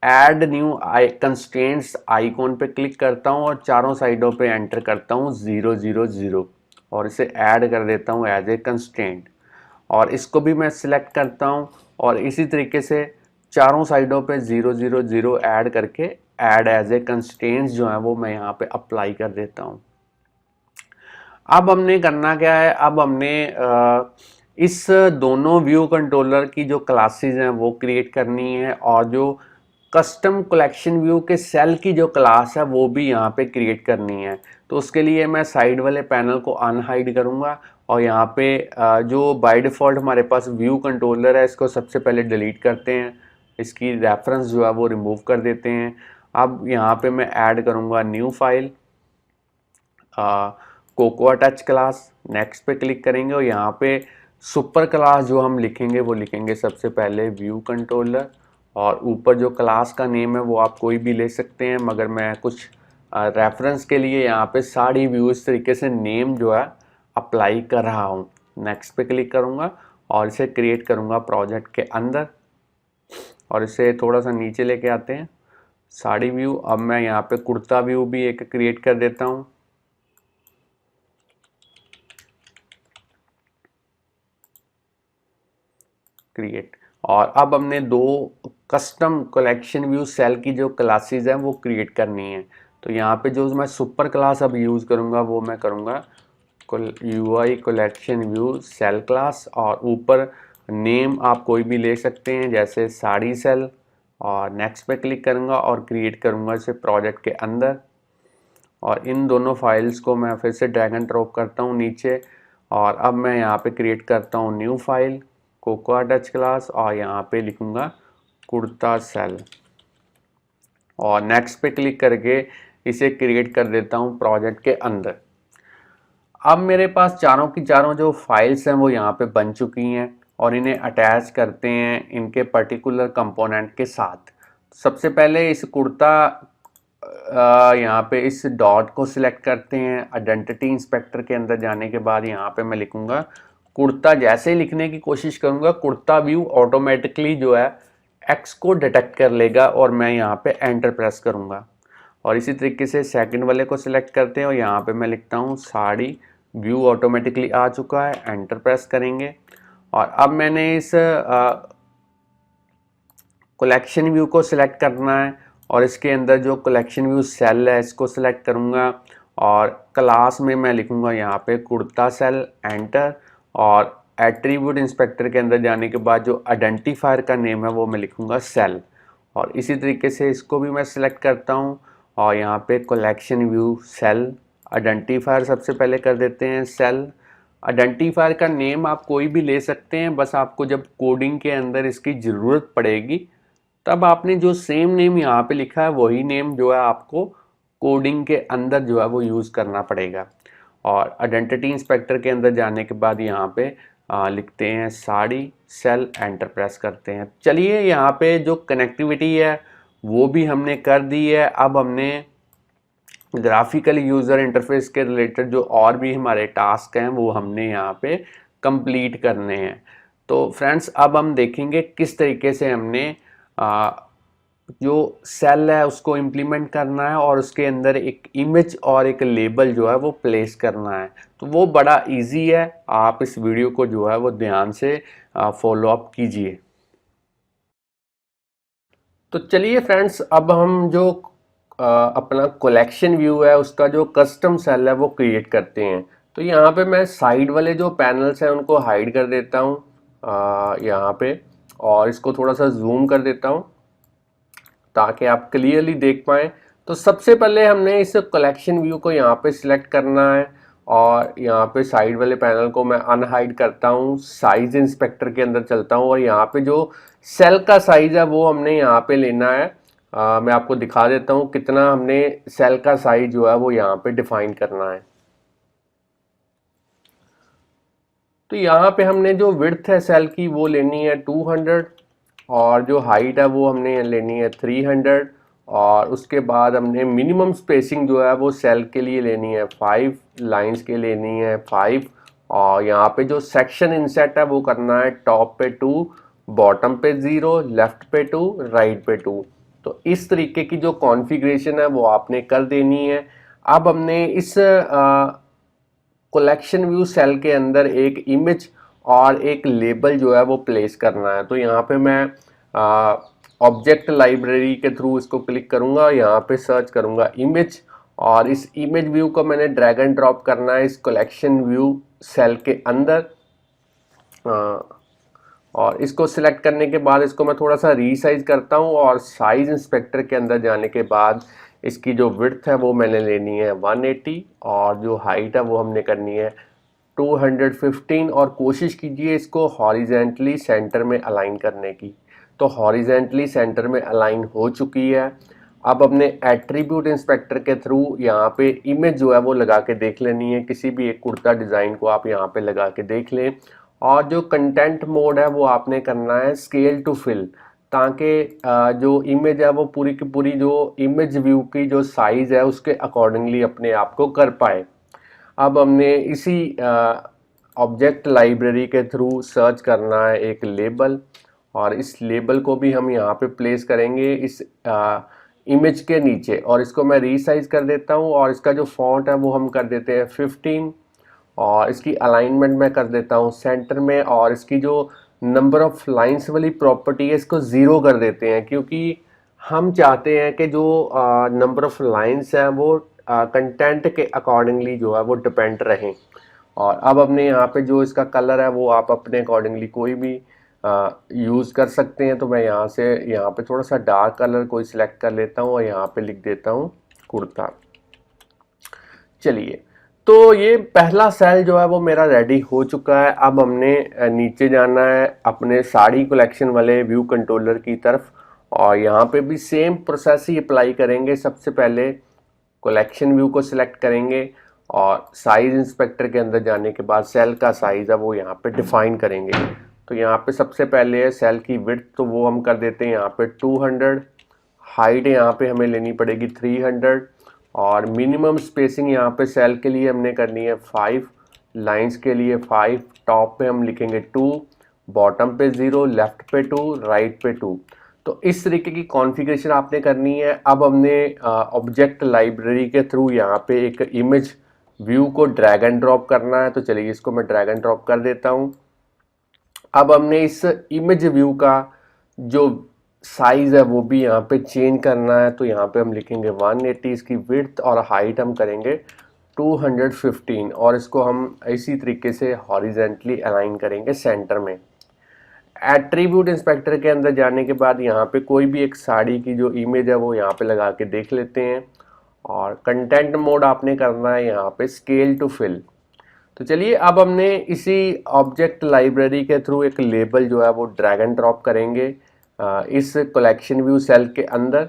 ऐड न्यू कंस्ट्रेंट्स आइकॉन पे क्लिक करता हूँ और चारों साइडों पे एंटर करता हूँ 0 0 0 और इसे ऐड कर देता हूँ एज ए कंस्ट्रेंट और इसको भी मैं सिलेक्ट करता हूँ और इसी तरीके से चारों साइडों पे 0 0 0 ऐड करके ऐड एज ए कंस्ट्रेंट्स जो है वो मैं यहाँ पे अप्लाई कर देता हूँ। अब हमने करना क्या है, अब हमने इस दोनों व्यू कंट्रोलर की जो क्लासेस हैं वो क्रिएट करनी है और जो कस्टम कलेक्शन व्यू के सेल की जो क्लास है वो भी यहाँ पे क्रिएट करनी है। तो उसके लिए मैं साइड वाले पैनल को अनहाइड करूँगा और यहाँ पे जो बाय डिफ़ॉल्ट हमारे पास व्यू कंट्रोलर है इसको सबसे पहले डिलीट करते हैं, इसकी रेफरेंस जो है वो रिमूव कर देते हैं। अब यहाँ पे मैं ऐड करूँगा new file cocoa touch class, next पे क्लिक करेंगे और यहाँ पे सुपर क्लास जो हम लिखेंगे वो लिखेंगे सबसे पहले व्यू कंट्रोलर और ऊपर जो क्लास का नेम है वो आप कोई भी ले सकते हैं, मगर मैं कुछ रेफरेंस के लिए यहाँ पे साड़ी व्यू इस तरीके से नेम जो है अप्लाई कर रहा हूँ। नेक्स्ट पे क्लिक करूँगा और इसे क्रिएट करूँगा प्रोजेक्ट के अंदर और इसे थोड़ा सा नीचे लेके आते हैं साड़ी व्यू। अब मैं यहाँ पे कुर्ता व्यू भी एक क्रिएट कर देता हूँ। क्रिएट और अब हमने दो कस्टम कलेक्शन व्यू सेल की जो क्लासेस हैं वो क्रिएट करनी है। तो यहाँ पे जो मैं सुपर क्लास अब यूज़ करूँगा वो मैं करूँगा UI collection view cell class और ऊपर नेम आप कोई भी ले सकते हैं जैसे साड़ी सेल और नेक्स्ट पे क्लिक करूँगा और क्रिएट करूँगा इसे प्रोजेक्ट के अंदर और इन दोनों फाइल्स को मैं फिर से ड्रैग एंड ड्रॉप करता हूँ नीचे और अब मैं यहाँ पे क्रिएट करता हूँ new file cocoa touch class और यहाँ पे लिखूँगा कुर्ता सेल और नेक्स्ट पे क्लिक करके इसे क्रिएट कर देता हूँ प्रोजेक्ट के अंदर। अब मेरे पास चारों की चारों जो फाइल्स हैं वो यहाँ पे बन चुकी हैं और इन्हें अटैच करते हैं इनके पर्टिकुलर कंपोनेंट के साथ। सबसे पहले इस कुर्ता यहाँ पे इस डॉट को सिलेक्ट करते हैं। आइडेंटिटी इंस्पेक्टर के अंदर जाने के बाद यहाँ पे मैं लिखूँगा कुर्ता। जैसे ही लिखने की कोशिश करूँगा कुर्ता व्यू ऑटोमेटिकली जो है एक्स को डिटेक्ट कर लेगा और मैं यहाँ पे एंटर प्रेस करूँगा और इसी तरीके से सेकंड वाले को सिलेक्ट करते हैं और यहाँ पे मैं लिखता हूँ साड़ी व्यू ऑटोमेटिकली आ चुका है, एंटर प्रेस करेंगे और अब मैंने इस कलेक्शन व्यू को सिलेक्ट करना है और इसके अंदर जो कलेक्शन व्यू सेल है इसको सिलेक्ट करूँगा और क्लास में मैं लिखूँगा यहाँ पे कुर्ता सेल, एंटर और एट्रीब्यूट इंस्पेक्टर के अंदर जाने के बाद जो आइडेंटिफायर का नेम है वो मैं लिखूँगा सेल और इसी तरीके से इसको भी मैं सिलेक्ट करता हूँ और यहाँ पे कलेक्शन व्यू सेल आइडेंटिफायर सबसे पहले कर देते हैं सेल। आइडेंटिफायर का नेम आप कोई भी ले सकते हैं, बस आपको जब कोडिंग के अंदर इसकी ज़रूरत पड़ेगी तब आपने जो सेम नेम यहाँ पे लिखा है वही नेम जो है आपको कोडिंग के अंदर जो है वो यूज़ करना पड़ेगा। और आइडेंटिटी इंस्पेक्टर के अंदर जाने के बाद यहाँ पे लिखते हैं साड़ी, सेल, एंटर प्रेस करते हैं। चलिए यहाँ पे जो कनेक्टिविटी है वो भी हमने कर दी है। अब हमने ग्राफिकल यूज़र इंटरफेस के रिलेटेड जो और भी हमारे टास्क हैं वो हमने यहाँ पे कंप्लीट करने हैं। तो फ्रेंड्स अब हम देखेंगे किस तरीके से हमने जो सेल है उसको इम्प्लीमेंट करना है और उसके अंदर एक इमेज और एक लेबल जो है वो प्लेस करना है। तो वो बड़ा इजी है, आप इस वीडियो को जो है वो ध्यान से फॉलो अप कीजिए। तो चलिए फ्रेंड्स अब हम जो अपना कलेक्शन व्यू है उसका जो कस्टम सेल है वो क्रिएट करते हैं। तो यहाँ पे मैं साइड वाले जो पैनल्स हैं उनको हाइड कर देता हूँ यहाँ पे, और इसको थोड़ा सा जूम कर देता हूँ ताकि आप क्लियरली देख पाएँ। तो सबसे पहले हमने इस कलेक्शन व्यू को यहाँ पे सिलेक्ट करना है और यहाँ पे साइड वाले पैनल को मैं अनहाइड करता हूँ, साइज इंस्पेक्टर के अंदर चलता हूँ और यहाँ पे जो सेल का साइज है वो हमने यहाँ पे लेना है। मैं आपको दिखा देता हूँ कितना हमने सेल का साइज जो है वो यहाँ पे डिफाइन करना है। तो यहाँ पे हमने जो विड्थ है सेल की वो लेनी है 200 और जो हाइट है वो हमने लेनी है 300 और उसके बाद हमने मिनिमम स्पेसिंग जो है वो सेल के लिए लेनी है 5, लाइंस के लेनी है 5 और यहाँ पे जो सेक्शन इनसेट है वो करना है टॉप पे 2, बॉटम पे 0, लेफ्ट पे 2, राइट पे 2। तो इस तरीके की जो कॉन्फ़िगरेशन है वो आपने कर देनी है। अब हमने इस कलेक्शन व्यू सेल के अंदर एक इमेज और एक लेबल जो है वो प्लेस करना है। तो यहाँ पे मैं ऑब्जेक्ट लाइब्रेरी के थ्रू इसको क्लिक करूँगा, यहाँ पे सर्च करूँगा इमेज और इस इमेज व्यू को मैंने ड्रैग एंड ड्रॉप करना है इस कलेक्शन व्यू सेल के अंदर। और इसको सिलेक्ट करने के बाद इसको मैं थोड़ा सा रीसाइज करता हूँ और साइज इंस्पेक्टर के अंदर जाने के बाद इसकी जो विड्थ है वो मैंने लेनी है 180 और जो हाइट है वो हमने करनी है 215 और कोशिश कीजिए इसको हॉरिजेंटली सेंटर में अलाइन करने की। तो हॉरिजेंटली सेंटर में अलाइन हो चुकी है। अब अपने एट्रीब्यूट इंस्पेक्टर के थ्रू यहाँ पे इमेज जो है वो लगा के देख लेनी है, किसी भी एक कुर्ता डिज़ाइन को आप यहाँ पे लगा के देख लें और जो कंटेंट मोड है वो आपने करना है स्केल टू फिल ताकि जो इमेज है वो पूरी की पूरी जो इमेज व्यू की जो साइज है उसके अकॉर्डिंगली अपने आप को कर पाए। अब हमने इसी ऑब्जेक्ट लाइब्रेरी के थ्रू सर्च करना है एक लेबल और इस लेबल को भी हम यहाँ पे प्लेस करेंगे इस इमेज के नीचे और इसको मैं रीसाइज कर देता हूँ और इसका जो फॉन्ट है वो हम कर देते हैं 15 और इसकी अलाइनमेंट मैं कर देता हूँ सेंटर में और इसकी जो नंबर ऑफ लाइंस वाली प्रॉपर्टी है इसको 0 कर देते हैं क्योंकि हम चाहते हैं कि जो नंबर ऑफ लाइंस हैं वो कंटेंट के अकॉर्डिंगली जो है वो डिपेंड रहें। और अब हमने यहाँ पे जो इसका कलर है वो आप अपने अकॉर्डिंगली कोई भी यूज़ कर सकते हैं। तो मैं यहाँ से यहाँ पे थोड़ा सा डार्क कलर कोई सिलेक्ट कर लेता हूँ और यहाँ पे लिख देता हूँ कुर्ता। चलिए तो ये पहला सेल जो है वो मेरा रेडी हो चुका है। अब हमने नीचे जाना है अपने साड़ी कलेक्शन वाले व्यू कंट्रोलर की तरफ और यहाँ पे भी सेम प्रोसेस ही अप्लाई करेंगे। सबसे पहले कलेक्शन व्यू को सिलेक्ट करेंगे और साइज इंस्पेक्टर के अंदर जाने के बाद सेल का साइज है वो यहाँ पे डिफाइन करेंगे। तो यहाँ पे सबसे पहले है सेल की विड्थ, तो वो हम कर देते हैं यहाँ पे 200, हाइट यहाँ पे हमें लेनी पड़ेगी 300 और मिनिमम स्पेसिंग यहाँ पे सेल के लिए हमने करनी है 5, लाइंस के लिए 5, टॉप पे हम लिखेंगे 2, बॉटम पे 0, लेफ्ट पे 2, राइट पे 2। तो इस तरीके की कॉन्फ़िगरेशन आपने करनी है। अब हमने ऑब्जेक्ट लाइब्रेरी के थ्रू यहाँ पे एक इमेज व्यू को ड्रैग एंड ड्रॉप करना है। तो चलिए इसको मैं ड्रैग एंड ड्रॉप कर देता हूँ। अब हमने इस इमेज व्यू का जो साइज है वो भी यहाँ पे चेंज करना है। तो यहाँ पे हम लिखेंगे 180, इसकी विड्थ और हाइट हम करेंगे 215 और इसको हम इसी तरीके से हॉरिजेंटली अलाइन करेंगे सेंटर में। एट्रीब्यूट इंस्पेक्टर के अंदर जाने के बाद यहाँ पे कोई भी एक साड़ी की जो इमेज है वो यहाँ पे लगा के देख लेते हैं और कंटेंट मोड आपने करना है यहाँ पे स्केल टू फिल। तो चलिए अब हमने इसी ऑब्जेक्ट लाइब्रेरी के थ्रू एक लेबल जो है वो ड्रैग एंड ड्रॉप करेंगे इस कलेक्शन व्यू सेल के अंदर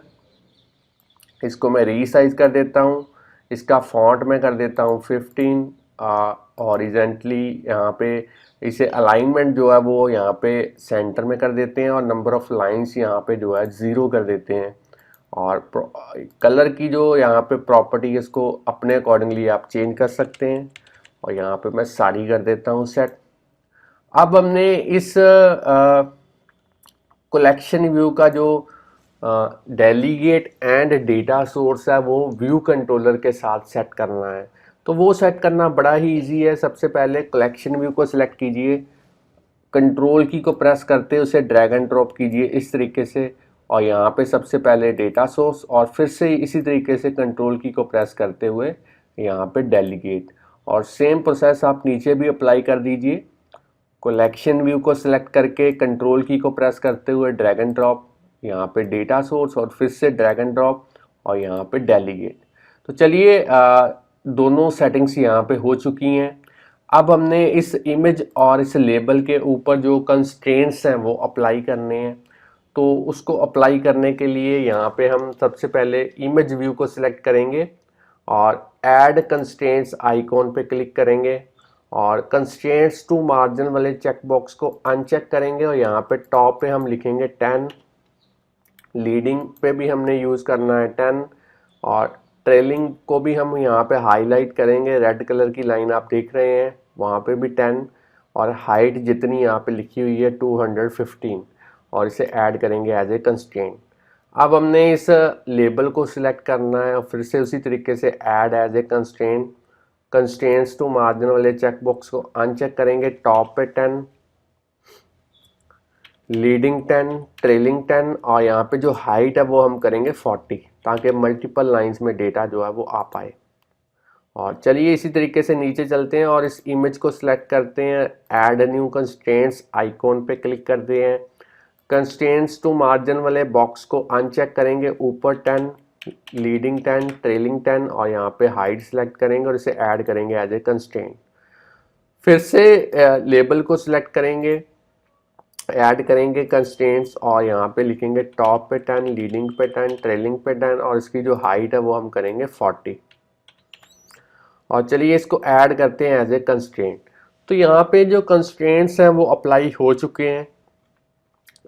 इसको मैं रीसाइज कर देता हूँ, इसका फॉन्ट मैं कर देता हूँ 15, हॉरिजेंटली यहाँ पे इसे अलाइनमेंट जो है वो यहाँ पे सेंटर में कर देते हैं और नंबर ऑफ लाइंस यहाँ पे जो है 0 कर देते हैं। और कलर की जो यहाँ पे प्रॉपर्टी है इसको अपने अकॉर्डिंगली आप चेंज कर सकते हैं और यहाँ पे मैं साड़ी कर देता हूँ सेट। अब हमने इस कलेक्शन व्यू का जो डेलीगेट एंड डेटा सोर्स है वो व्यू कंट्रोलर के साथ सेट करना है। तो वो सेट करना बड़ा ही इजी है। सबसे पहले कलेक्शन व्यू को सिलेक्ट कीजिए, कंट्रोल की को प्रेस करते उसे ड्रैग एंड ड्रॉप कीजिए इस तरीके से, और यहाँ पे सबसे पहले डेटा सोर्स और फिर से इसी तरीके से कंट्रोल की को प्रेस करते हुए यहाँ पे डेलीगेट, और सेम प्रोसेस आप नीचे भी अप्लाई कर दीजिए। कलेक्शन व्यू को सिलेक्ट करके कंट्रोल की को प्रेस करते हुए ड्रैग एंड ड्रॉप, यहाँ पे डेटा सोर्स और फिर से ड्रैग एंड ड्रॉप और यहाँ पे डेलीगेट। तो चलिए दोनों सेटिंग्स यहाँ पे हो चुकी हैं। अब हमने इस इमेज और इस लेबल के ऊपर जो कंस्ट्रेंट्स हैं वो अप्लाई करने हैं। तो उसको अप्लाई करने के लिए यहाँ पे हम सबसे पहले इमेज व्यू को सिलेक्ट करेंगे और ऐड कंस्ट्रेंट्स आइकॉन पे क्लिक करेंगे और कंस्ट्रेंट्स टू मार्जिन वाले चेक बॉक्स को अनचेक करेंगे और यहाँ पे टॉप पे हम लिखेंगे 10, लीडिंग पे भी हमने यूज़ करना है 10, और ट्रेलिंग को भी हम यहाँ पे हाईलाइट करेंगे, रेड कलर की लाइन आप देख रहे हैं वहाँ पे भी 10, और हाइट जितनी यहाँ पे लिखी हुई है 215, और इसे ऐड करेंगे एज ए कंस्ट्रेंट। अब हमने इस लेबल को सिलेक्ट करना है और फिर से उसी तरीके से add as a constraint, constraints to margin वाले चेक बॉक्स को अनचेक करेंगे, टॉप पे 10, लीडिंग 10, ट्रेलिंग 10, और यहाँ पे जो हाइट है वो हम करेंगे 40 ताकि मल्टीपल लाइंस में डेटा जो है वो आ पाए। और चलिए इसी तरीके से नीचे चलते हैं और इस इमेज को सिलेक्ट करते हैं, ऐड न्यू कंस्ट्रेंट्स आइकॉन पे क्लिक करते हैं, कंस्ट्रेंट्स टू मार्जिन वाले बॉक्स को अनचेक करेंगे, ऊपर 10, लीडिंग 10, ट्रेलिंग 10, और यहाँ पे हाइट सेलेक्ट करेंगे और इसे ऐड करेंगे एज ए कंस्ट्रेंट। फिर से लेबल को सिलेक्ट करेंगे, ऐड करेंगे कंस्ट्रेंट्स और यहाँ पे लिखेंगे टॉप पे 10, लीडिंग पे 10, ट्रेलिंग पे 10, और इसकी जो हाइट है वो हम करेंगे 40। और चलिए इसको ऐड करते हैं एज ए कंस्ट्रेंट। तो यहाँ पे जो कंस्ट्रेंट्स हैं वो अप्लाई हो चुके हैं।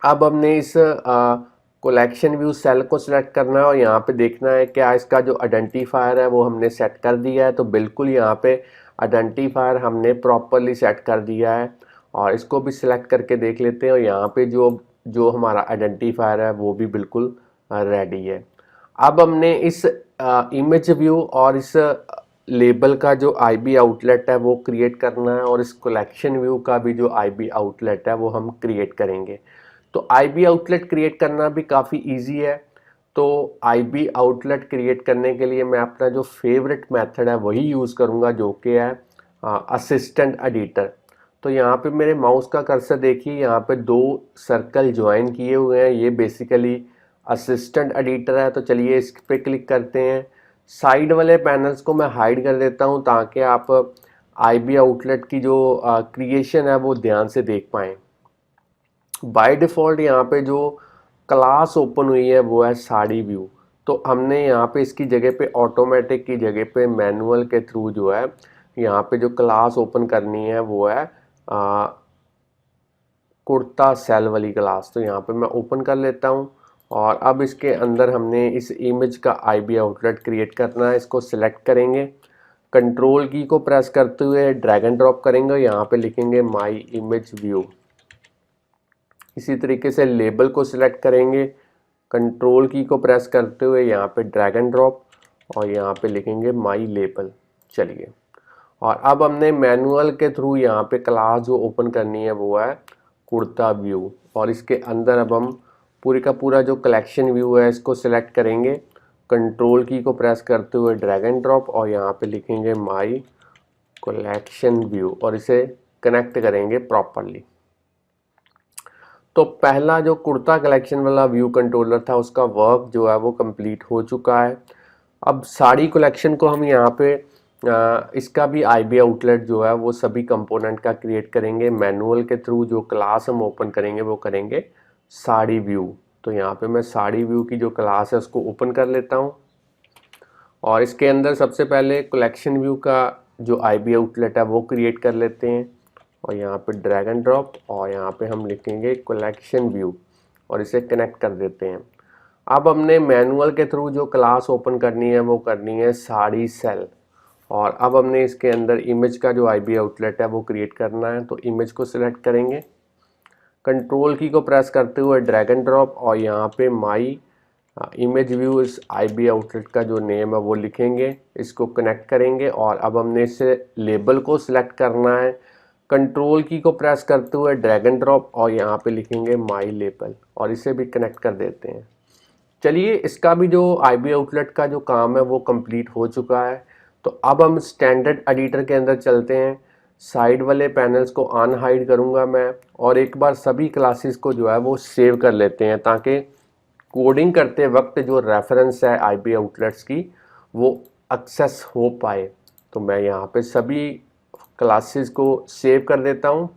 अब हमने इस कलेक्शन व्यू सेल को सिलेक्ट करना है और यहाँ पे देखना है क्या इसका जो आइडेंटिफायर है वो हमने सेट कर दिया है। तो बिल्कुल यहाँ पे आइडेंटिफायर हमने प्रॉपरली सेट कर दिया है, और इसको भी सिलेक्ट करके देख लेते हैं और यहाँ पे जो जो हमारा आइडेंटिफायर है वो भी बिल्कुल रेडी है। अब हमने इस इमेज व्यू और इस लेबल का जो आईबी आउटलेट है वो क्रिएट करना है, और इस कलेक्शन व्यू का भी जो आईबी आउटलेट है वो हम क्रिएट करेंगे। तो आईबी आउटलेट क्रिएट करना भी काफ़ी इजी है। तो आईबी आउटलेट क्रिएट करने के लिए मैं अपना जो फेवरेट मेथड है वही यूज़ करूँगा, जो कि है असिस्टेंट एडिटर। तो यहाँ पे मेरे माउस का कर्सर देखिए, यहाँ पे 2 सर्कल ज्वाइन किए हुए हैं, ये बेसिकली असिस्टेंट एडिटर है। तो चलिए इस पे क्लिक करते हैं। साइड वाले पैनल्स को मैं हाइड कर देता हूँ ताकि आप आईबी आउटलेट की जो क्रिएशन है वो ध्यान से देख पाएँ। बाय डिफ़ॉल्ट यहाँ पे जो क्लास ओपन हुई है वो है साड़ी व्यू। तो हमने यहाँ पे इसकी जगह पे ऑटोमेटिक की जगह पे मैनुअल के थ्रू जो है यहाँ पे जो क्लास ओपन करनी है वो है कुर्ता सेल वाली क्लास। तो यहाँ पे मैं ओपन कर लेता हूँ और अब इसके अंदर हमने इस इमेज का आईबी आउटलेट क्रिएट करना है। इसको सिलेक्ट करेंगे, कंट्रोल की को प्रेस करते हुए ड्रैग एंड ड्रॉप करेंगे, यहाँ पे लिखेंगे माई इमेज व्यू। इसी तरीके से लेबल को सिलेक्ट करेंगे, कंट्रोल की को प्रेस करते हुए यहाँ पे ड्रैग एंड ड्रॉप और यहाँ पे लिखेंगे माई लेबल। चलिए, और अब हमने मैनुअल के थ्रू यहाँ पे क्लास जो ओपन करनी है वो है कुर्ता व्यू, और इसके अंदर अब हम पूरी का पूरा जो कलेक्शन व्यू है इसको सिलेक्ट करेंगे, कंट्रोल की को प्रेस करते हुए ड्रैग एंड ड्रॉप और यहाँ पे लिखेंगे माई कलेक्शन व्यू और इसे कनेक्ट करेंगे प्रॉपरली। तो पहला जो कुर्ता कलेक्शन वाला व्यू कंट्रोलर था उसका वर्क जो है वो कंप्लीट हो चुका है। अब साड़ी कलेक्शन को हम यहाँ पे इसका भी आईबी आउटलेट जो है वो सभी कंपोनेंट का क्रिएट करेंगे। मैनुअल के थ्रू जो क्लास हम ओपन करेंगे वो करेंगे साड़ी व्यू। तो यहाँ पे मैं साड़ी व्यू की जो क्लास है उसको ओपन कर लेता हूँ और इसके अंदर सबसे पहले कलेक्शन व्यू का जो आईबी आउटलेट है वो क्रिएट कर लेते हैं और यहाँ पे ड्रैग एंड ड्रॉप और यहाँ पे हम लिखेंगे कलेक्शन व्यू और इसे कनेक्ट कर देते हैं। अब हमने मैनुअल के थ्रू जो क्लास ओपन करनी है वो करनी है साड़ी सेल, और अब हमने इसके अंदर इमेज का जो आईबी आउटलेट है वो क्रिएट करना है। तो इमेज को सिलेक्ट करेंगे, कंट्रोल की को प्रेस करते हुए ड्रैग एंड ड्रॉप और यहाँ पे माई इमेज व्यू इस आईबी आउटलेट का जो नेम है वो लिखेंगे, इसको कनेक्ट करेंगे और अब हमने इसे लेबल को सिलेक्ट करना है, कंट्रोल की को प्रेस करते हुए ड्रैग एंड ड्रॉप और यहाँ पे लिखेंगे माई लेबल और इसे भी कनेक्ट कर देते हैं। चलिए, इसका भी जो आईबी आउटलेट का जो काम है वो कंप्लीट हो चुका है। तो अब हम स्टैंडर्ड एडिटर के अंदर चलते हैं, साइड वाले पैनल्स को अनहाइड करूंगा मैं और एक बार सभी क्लासेस को जो है वो सेव कर लेते हैं ताकि कोडिंग करते वक्त जो रेफरेंस है आईबी आउटलेट्स की वो एक्सेस हो पाए। तो मैं यहाँ पे सभी क्लासेस को सेव कर देता हूँ।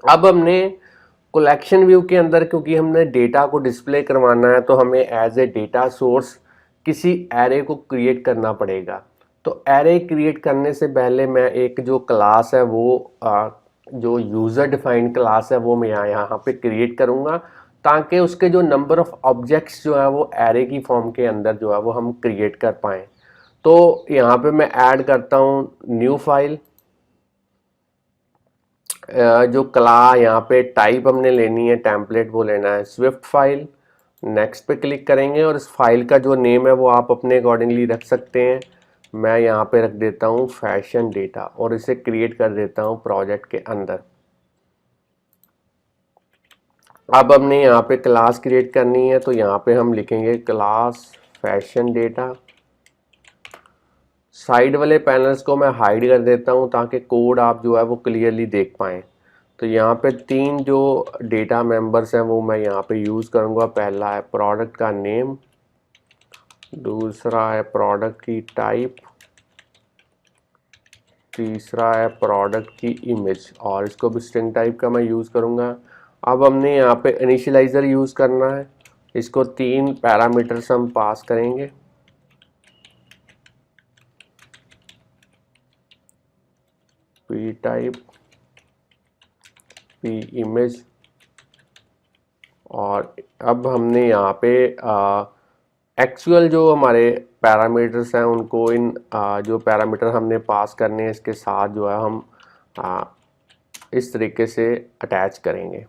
अब हमने कलेक्शन व्यू के अंदर क्योंकि हमने डेटा को डिस्प्ले करवाना है तो हमें एज ए डेटा सोर्स किसी एरे को क्रिएट करना पड़ेगा। तो एरे क्रिएट करने से पहले मैं एक जो क्लास है वो जो यूज़र डिफाइंड क्लास है वो मैं यहाँ पे क्रिएट करूँगा ताकि उसके जो नंबर ऑफ ऑब्जेक्ट्स जो है वो एरे की फॉर्म के अंदर जो है वो हम क्रिएट कर पाएँ। तो यहाँ पे मैं ऐड करता हूँ न्यू फाइल, जो क्ला यहाँ पे टाइप हमने लेनी है टेम्पलेट वो लेना है स्विफ्ट फाइल। नेक्स्ट पे क्लिक करेंगे और इस फाइल का जो नेम है वो आप अपने अकॉर्डिंगली रख सकते हैं। मैं यहाँ पे रख देता हूँ फैशन डेटा और इसे क्रिएट कर देता हूँ प्रोजेक्ट के अंदर। अब हमने यहाँ पे क्लास क्रिएट करनी है तो यहाँ पे हम लिखेंगे क्लास फैशन डेटा। साइड वाले पैनल्स को मैं हाइड कर देता हूँ ताकि कोड आप जो है वो क्लियरली देख पाएँ। तो यहाँ पे तीन जो डेटा मेंबर्स हैं वो मैं यहाँ पे यूज़ करूँगा। पहला है प्रोडक्ट का नेम, दूसरा है प्रोडक्ट की टाइप, तीसरा है प्रोडक्ट की इमेज और इसको भी स्ट्रिंग टाइप का मैं यूज़ करूँगा। अब हमने यहाँ पे इनिशियलाइज़र यूज़ करना है, इसको तीन पैरामीटर्स हम पास करेंगे। पी टाइप, पी इमेज और अब हमने यहाँ पे एक्चुअल जो हमारे पैरामीटर्स हैं उनको इन जो पैरामीटर हमने पास करने हैं इसके साथ जो है हम इस तरीके से अटैच करेंगे।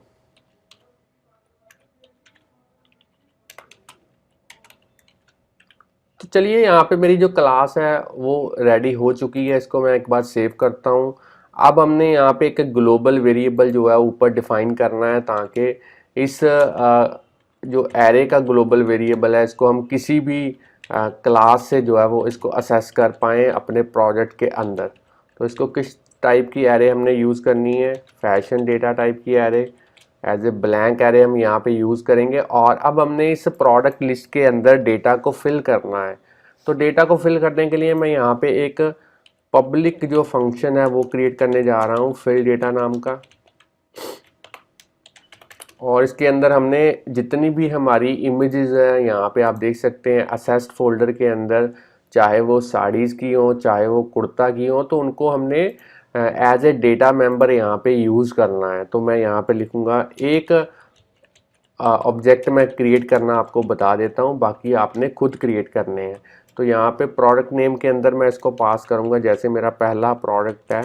तो चलिए, यहाँ पे मेरी जो क्लास है वो रेडी हो चुकी है, इसको मैं एक बार सेव करता हूँ। अब हमने यहाँ पे एक ग्लोबल वेरिएबल जो है ऊपर डिफाइन करना है ताकि इस जो एरे का ग्लोबल वेरिएबल है इसको हम किसी भी क्लास से जो है वो इसको असेस कर पाएँ अपने प्रोजेक्ट के अंदर। तो इसको किस टाइप की एरे हमने यूज़ करनी है, फैशन डेटा टाइप की array, as a blank array हम यहाँ पे यूज़ करेंगे। और अब हमने इस प्रोडक्ट लिस्ट के अंदर डेटा को फिल करना है। तो डेटा को फिल करने के लिए मैं यहाँ पे एक पब्लिक जो फंक्शन है वो क्रिएट करने जा रहा हूँ फिल डेटा नाम का, और इसके अंदर हमने जितनी भी हमारी इमेजेस हैं यहाँ पे आप देख सकते हैं असेस्ड फोल्डर के अंदर, चाहे वो साड़ीज़ की हो चाहे वो कुर्ता की हो, तो उनको हमने एज ए डेटा मेंबर यहाँ पे यूज़ करना है। तो मैं यहाँ पे लिखूँगा एक ऑब्जेक्ट मैं क्रिएट करना आपको बता देता हूँ, बाकी आपने खुद क्रिएट करने हैं। तो यहाँ पे प्रोडक्ट नेम के अंदर मैं इसको पास करूँगा, जैसे मेरा पहला प्रोडक्ट है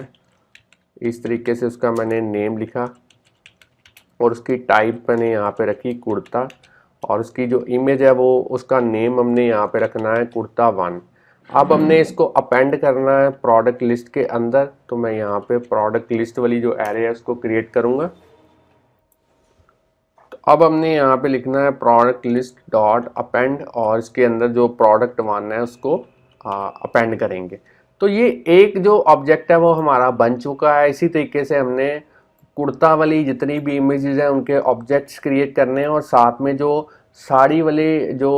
इस तरीके से उसका मैंने नेम लिखा और उसकी टाइप मैंने यहाँ पे रखी कुर्ता, और उसकी जो इमेज है वो उसका नेम हमने यहाँ पे रखना है कुर्ता 1। अब हमने इसको अपेंड करना है प्रोडक्ट लिस्ट के अंदर। तो मैं यहाँ पे प्रोडक्ट लिस्ट वाली जो एरे है उसको क्रिएट करूँगा। तो अब हमने यहाँ पे लिखना है प्रोडक्ट लिस्ट डॉट अपेंड और इसके अंदर जो प्रोडक्ट 1 है उसको अपेंड करेंगे। तो ये एक जो ऑब्जेक्ट है वो हमारा बन चुका है। इसी तरीके से हमने कुर्ता वाली जितनी भी इमेजेस हैं उनके ऑब्जेक्ट्स क्रिएट करने हैं और साथ में जो साड़ी वाले जो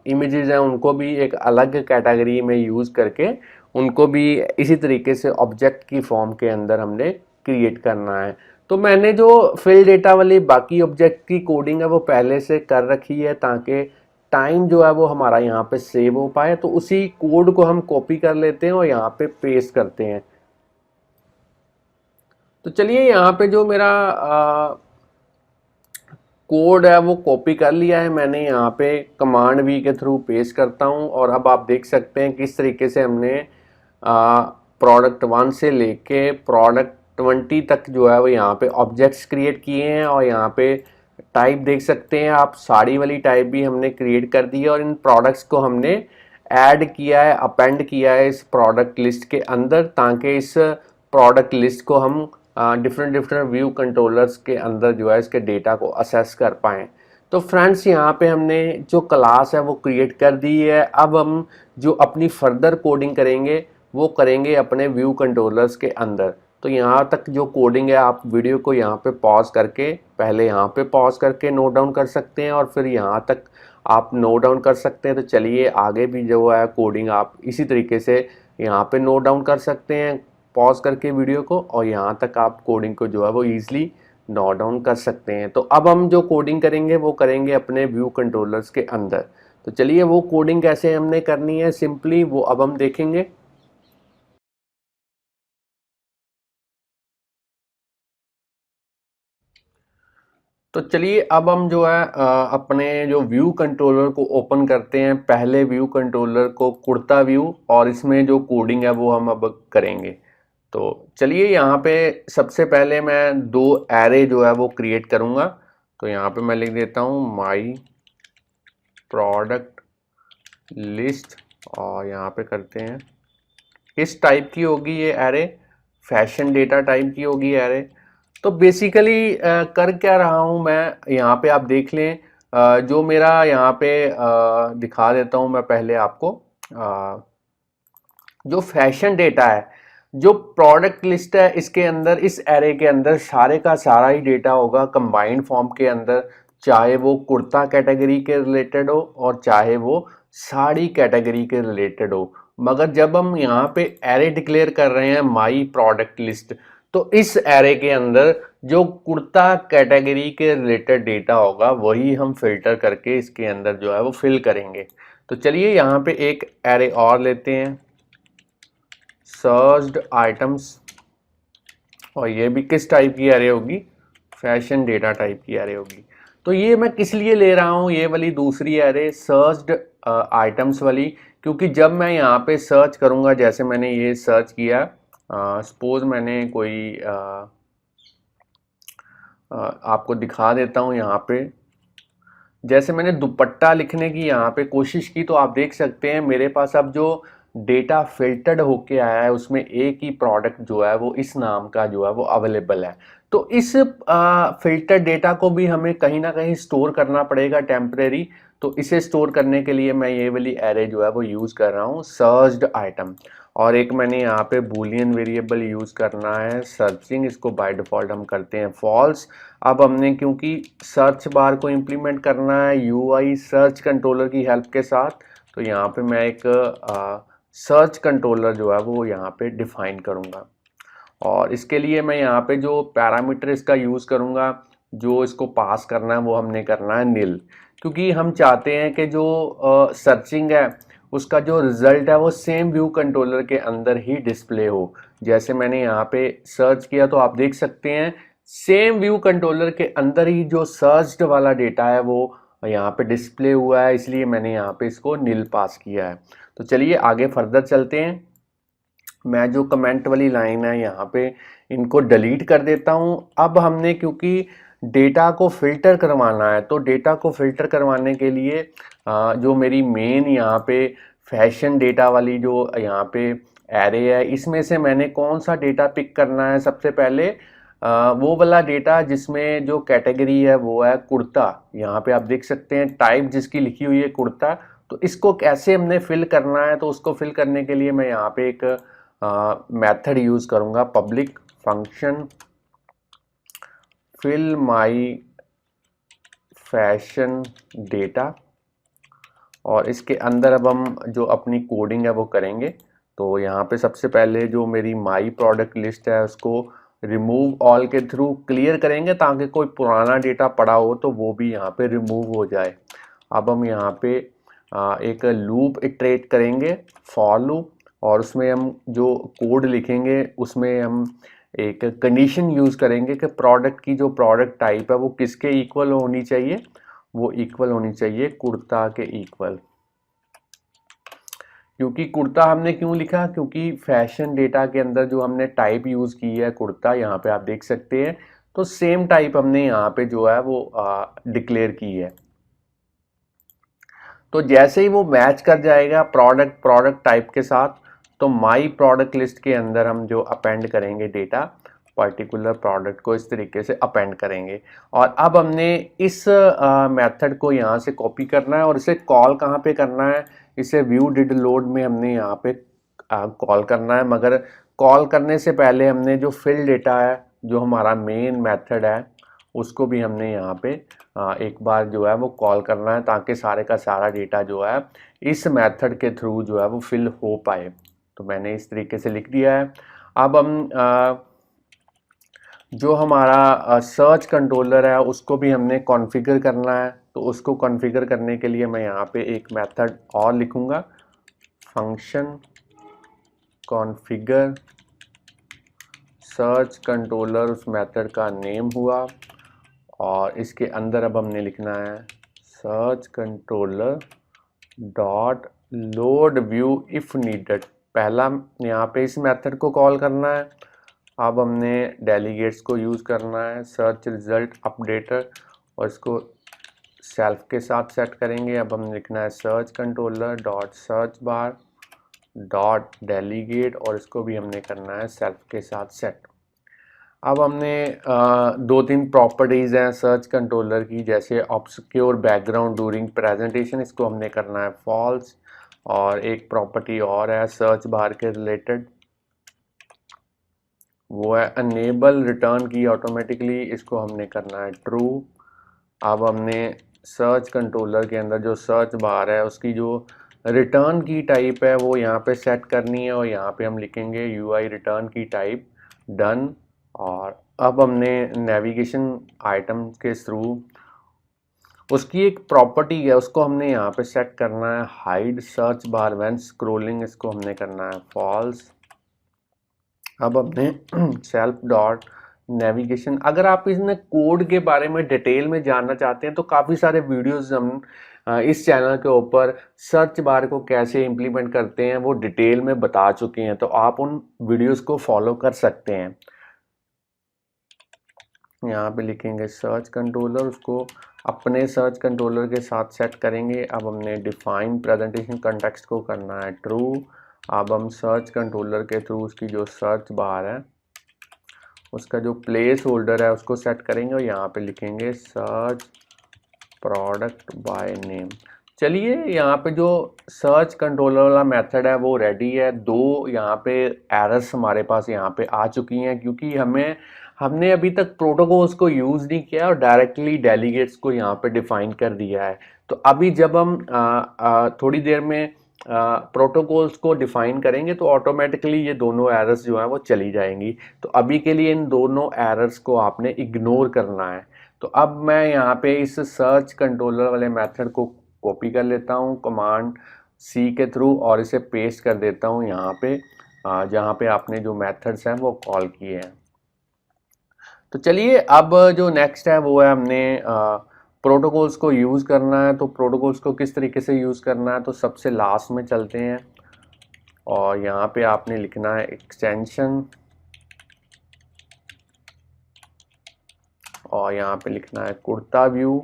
इमेजेस हैं उनको भी एक अलग कैटेगरी में यूज़ करके उनको भी इसी तरीके से ऑब्जेक्ट की फॉर्म के अंदर हमने क्रिएट करना है। तो मैंने जो फिल डेटा वाली बाकी ऑब्जेक्ट की कोडिंग है वो पहले से कर रखी है ताकि टाइम जो है वो हमारा यहाँ पे सेव हो पाए, तो उसी कोड को हम कॉपी कर लेते हैं और यहाँ पे पेस्ट करते हैं। तो चलिए यहाँ पे जो मेरा कोड है वो कॉपी कर लिया है मैंने, यहाँ पे कमांड वी के थ्रू पेस्ट करता हूँ। और अब आप देख सकते हैं किस तरीके से हमने प्रोडक्ट 1 से लेके प्रोडक्ट 20 तक जो है वो यहाँ पे ऑब्जेक्ट्स क्रिएट किए हैं। और यहाँ पे टाइप देख सकते हैं आप, साड़ी वाली टाइप भी हमने क्रिएट कर दी है। और इन प्रोडक्ट्स को हमने ऐड किया है, अपेंड किया है इस प्रोडक्ट लिस्ट के अंदर, ताकि इस प्रोडक्ट लिस्ट को हम डिफरेंट व्यू कंट्रोलर्स के अंदर जो है इसके डेटा को असेस कर पाएँ। तो फ्रेंड्स यहाँ पे हमने जो क्लास है वो क्रिएट कर दी है। अब हम जो अपनी फर्दर कोडिंग करेंगे वो करेंगे अपने व्यू कंट्रोलर्स के अंदर। तो यहाँ तक जो कोडिंग है आप वीडियो को यहाँ पे पॉज करके, पहले यहाँ पे पॉज करके नोट डाउन कर सकते हैं और फिर यहाँ तक आप नोट डाउन कर सकते हैं। तो चलिए आगे भी जो है कोडिंग आप इसी तरीके से यहाँ पे नोट डाउन कर सकते हैं पॉज करके वीडियो को, और यहाँ तक आप कोडिंग को जो है वो ईजिली नोट डाउन कर सकते हैं। तो अब हम जो कोडिंग करेंगे वो करेंगे अपने व्यू कंट्रोलर्स के अंदर। तो चलिए वो कोडिंग कैसे हमने करनी है सिंपली वो अब हम देखेंगे। तो चलिए अब हम जो है अपने जो व्यू कंट्रोलर को ओपन करते हैं। पहले व्यू कंट्रोलर को कुर्ता व्यू, और इसमें जो कोडिंग है वो हम अब करेंगे। तो चलिए यहाँ पे सबसे पहले मैं 2 एरे जो है वो क्रिएट करूँगा। तो यहाँ पे मैं लिख देता हूँ माई प्रोडक्ट लिस्ट, और यहाँ पे करते हैं इस टाइप की होगी ये एरे, फैशन डेटा टाइप की होगी एरे। तो बेसिकली कर क्या रहा हूँ मैं, यहाँ पे आप देख लें, जो मेरा यहाँ पे दिखा देता हूँ मैं पहले आपको। जो फैशन डेटा है, जो प्रोडक्ट लिस्ट है, इसके अंदर इस एरे के अंदर सारे का सारा ही डेटा होगा कंबाइंड फॉर्म के अंदर, चाहे वो कुर्ता कैटेगरी के रिलेटेड हो और चाहे वो साड़ी कैटेगरी के रिलेटेड हो। मगर जब हम यहाँ पे एरे डिक्लेयर कर रहे हैं माई प्रोडक्ट लिस्ट, तो इस एरे के अंदर जो कुर्ता कैटेगरी के रिलेटेड डेटा होगा वही हम फिल्टर करके इसके अंदर जो है वो फिल करेंगे। तो चलिए यहाँ पे एक एरे और लेते हैं, सर्च्ड आइटम्स, और ये भी किस टाइप की एरे होगी, फैशन डेटा टाइप की एरे होगी। तो ये मैं किस लिए ले रहा हूँ ये वाली दूसरी एरे सर्च्ड आइटम्स वाली, क्योंकि जब मैं यहाँ पे सर्च करूँगा, जैसे मैंने ये सर्च किया, सपोज मैंने कोई आपको दिखा देता हूँ यहाँ पे, जैसे मैंने दुपट्टा लिखने की यहाँ पे कोशिश की, तो आप देख सकते हैं मेरे पास अब जो डेटा फिल्टर्ड होके आया है उसमें एक ही प्रोडक्ट जो है वो इस नाम का जो है वो अवेलेबल है। तो इस फिल्टर डेटा को भी हमें कहीं ना कहीं स्टोर करना पड़ेगा टेम्परेरी। तो इसे स्टोर करने के लिए मैं ये वाली एरे जो है वो यूज़ कर रहा हूँ सर्च्ड आइटम। और एक मैंने यहाँ पे बूलियन वेरिएबल यूज़ करना है सर्चिंग, इसको बाय डिफ़ॉल्ट हम करते हैं फॉल्स। अब हमने क्योंकि सर्च बार को इम्प्लीमेंट करना है यूआई सर्च कंट्रोलर की हेल्प के साथ, तो यहाँ पे मैं एक सर्च कंट्रोलर जो है वो यहाँ पे डिफाइन करूँगा। और इसके लिए मैं यहाँ पे जो पैरामीटर इसका यूज़ करूँगा, जो इसको पास करना है वो हमने करना है नील, क्योंकि हम चाहते हैं कि जो सर्चिंग है उसका जो रिज़ल्ट है वो सेम व्यू कंट्रोलर के अंदर ही डिस्प्ले हो। जैसे मैंने यहाँ पे सर्च किया तो आप देख सकते हैं सेम व्यू कंट्रोलर के अंदर ही जो सर्च्ड वाला डेटा है वो यहाँ पे डिस्प्ले हुआ है, इसलिए मैंने यहाँ पे इसको नील पास किया है। तो चलिए आगे फर्दर चलते हैं। मैं जो कमेंट वाली लाइन है यहाँ पे इनको डिलीट कर देता हूँ। अब हमने क्योंकि डेटा को फिल्टर करवाना है, तो डेटा को फिल्टर करवाने के लिए जो मेरी मेन यहाँ पे फैशन डेटा वाली जो यहाँ पे एरे है, इसमें से मैंने कौन सा डेटा पिक करना है सबसे पहले, वो वाला डेटा जिसमें जो कैटेगरी है वो है कुर्ता। यहाँ पे आप देख सकते हैं टाइप जिसकी लिखी हुई है कुर्ता। तो इसको कैसे हमने फिल करना है, तो उसको फिल करने के लिए मैं यहाँ पे एक मेथड यूज़ करूँगा, public function fill my fashion data, और इसके अंदर अब हम जो अपनी कोडिंग है वो करेंगे। तो यहाँ पे सबसे पहले जो मेरी माई प्रोडक्ट लिस्ट है उसको रिमूव ऑल के थ्रू क्लियर करेंगे, ताकि कोई पुराना डेटा पड़ा हो तो वो भी यहाँ पे रिमूव हो जाए। अब हम यहाँ पे एक लूप इटरेट करेंगे, फॉर लूप, और उसमें हम जो कोड लिखेंगे उसमें हम एक कंडीशन यूज़ करेंगे कि प्रोडक्ट की जो प्रोडक्ट टाइप है वो किसके इक्वल होनी चाहिए, वो इक्वल होनी चाहिए कुर्ता के इक्वल। क्योंकि कुर्ता हमने क्यों लिखा, क्योंकि फैशन डेटा के अंदर जो हमने टाइप यूज़ की है कुर्ता, यहाँ पे आप देख सकते हैं, तो सेम टाइप हमने यहाँ पे जो है वो डिक्लेयर की है। तो जैसे ही वो मैच कर जाएगा प्रोडक्ट टाइप के साथ, तो माई प्रोडक्ट लिस्ट के अंदर हम जो अपेंड करेंगे डेटा, पर्टिकुलर प्रोडक्ट को इस तरीके से अपेंड करेंगे। और अब हमने इस मेथड को यहाँ से कॉपी करना है और इसे कॉल कहाँ पे करना है, इसे व्यू डिड लोड में हमने यहाँ पे कॉल करना है। मगर कॉल करने से पहले हमने जो फिल डेटा है, जो हमारा मेन मेथड है, उसको भी हमने यहाँ पे एक बार जो है वो कॉल करना है, ताकि सारे का सारा डेटा जो है इस मेथड के थ्रू जो है वो फिल हो पाए। तो मैंने इस तरीके से लिख दिया है। अब हम जो हमारा सर्च कंट्रोलर है उसको भी हमने कॉन्फ़िगर करना है। तो उसको कॉन्फ़िगर करने के लिए मैं यहाँ पे एक मेथड और लिखूँगा, फंक्शन कॉन्फ़िगर सर्च कंट्रोलर, उस मेथड का नेम हुआ। और इसके अंदर अब हमने लिखना है search controller dot load view if needed. पहला यहाँ पे इस मेथड को कॉल करना है। अब हमने डेलीगेट्स को यूज़ करना है, सर्च रिजल्ट अपडेटर, और इसको सेल्फ के साथ सेट करेंगे। अब हम लिखना है search controller dot search bar dot delegate, और इसको भी हमने करना है सेल्फ के साथ सेट। अब हमने दो तीन प्रॉपर्टीज़ हैं सर्च कंट्रोलर की, जैसे ऑब्सक्योर बैकग्राउंड ड्यूरिंग प्रेजेंटेशन, इसको हमने करना है फॉल्स। और एक प्रॉपर्टी और है सर्च बार के रिलेटेड, वो है अनेबल रिटर्न की ऑटोमेटिकली, इसको हमने करना है ट्रू। अब हमने सर्च कंट्रोलर के अंदर जो सर्च बार है उसकी जो रिटर्न की टाइप है वो यहाँ पे सेट करनी है, और यहाँ पे हम लिखेंगे यूआई रिटर्न की टाइप डन। और अब हमने नेविगेशन आइटम के थ्रू उसकी एक प्रॉपर्टी है, उसको हमने यहाँ पे सेट करना है hide search bar when scrolling, इसको हमने करना है फॉल्स। अब हमने सेल्फ डॉट नेविगेशन, अगर आप इसमें कोड के बारे में डिटेल में जानना चाहते हैं तो काफ़ी सारे वीडियोस हम इस चैनल के ऊपर सर्च बार को कैसे इम्प्लीमेंट करते हैं वो डिटेल में बता चुके हैं, तो आप उन वीडियोस को फॉलो कर सकते हैं। यहाँ पे लिखेंगे सर्च कंट्रोलर, उसको अपने सर्च कंट्रोलर के साथ सेट करेंगे। अब हमने डिफाइन प्रेजेंटेशन कंटेक्स्ट को करना है ट्रू। अब हम सर्च कंट्रोलर के थ्रू उसकी जो सर्च बार है उसका जो प्लेस होल्डर है उसको सेट करेंगे, और यहाँ पे लिखेंगे सर्च प्रोडक्ट बाय नेम। चलिए, यहाँ पे जो सर्च कंट्रोलर वाला मेथड है वो रेडी है। दो यहाँ पे एरर्स हमारे पास यहाँ पे आ चुकी हैं, क्योंकि हमने अभी तक प्रोटोकॉल्स को यूज़ नहीं किया और डायरेक्टली डेलीगेट्स को यहाँ पे डिफाइन कर दिया है। तो अभी जब हम थोड़ी देर में प्रोटोकॉल्स को डिफाइन करेंगे तो ऑटोमेटिकली ये दोनों एरर्स जो हैं वो चली जाएंगी। तो अभी के लिए इन दोनों एरर्स को आपने इग्नोर करना है। तो अब मैं यहाँ पे इस सर्च कंट्रोलर वाले मेथड को कॉपी कर लेता हूँ कमांड सी के थ्रू, और इसे पेस्ट कर देता हूँ यहाँ पे जहाँ पे आपने जो मेथड्स हैं वो कॉल किए हैं। तो चलिए, अब जो नेक्स्ट है वो है हमने प्रोटोकॉल्स को यूज़ करना है। तो प्रोटोकॉल्स को किस तरीके से यूज़ करना है, तो सबसे लास्ट में चलते हैं, और यहाँ पे आपने लिखना है एक्सटेंशन, और यहाँ पे लिखना है कुर्ता व्यू।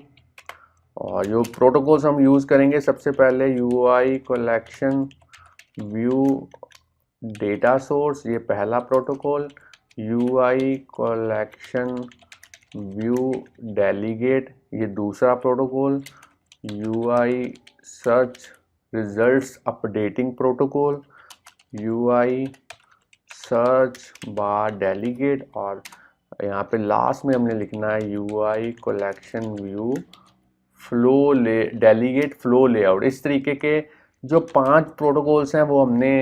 और जो प्रोटोकॉल्स हम यूज़ करेंगे, सबसे पहले UI collection view data source, ये पहला protocol. UI collection view delegate, ये दूसरा protocol. UI search results updating protocol. UI search bar delegate, और यहाँ पे लास्ट में हमने लिखना है UI collection view flow delegate flow layout. इस तरीके के जो 5 प्रोटोकॉल्स हैं वो हमने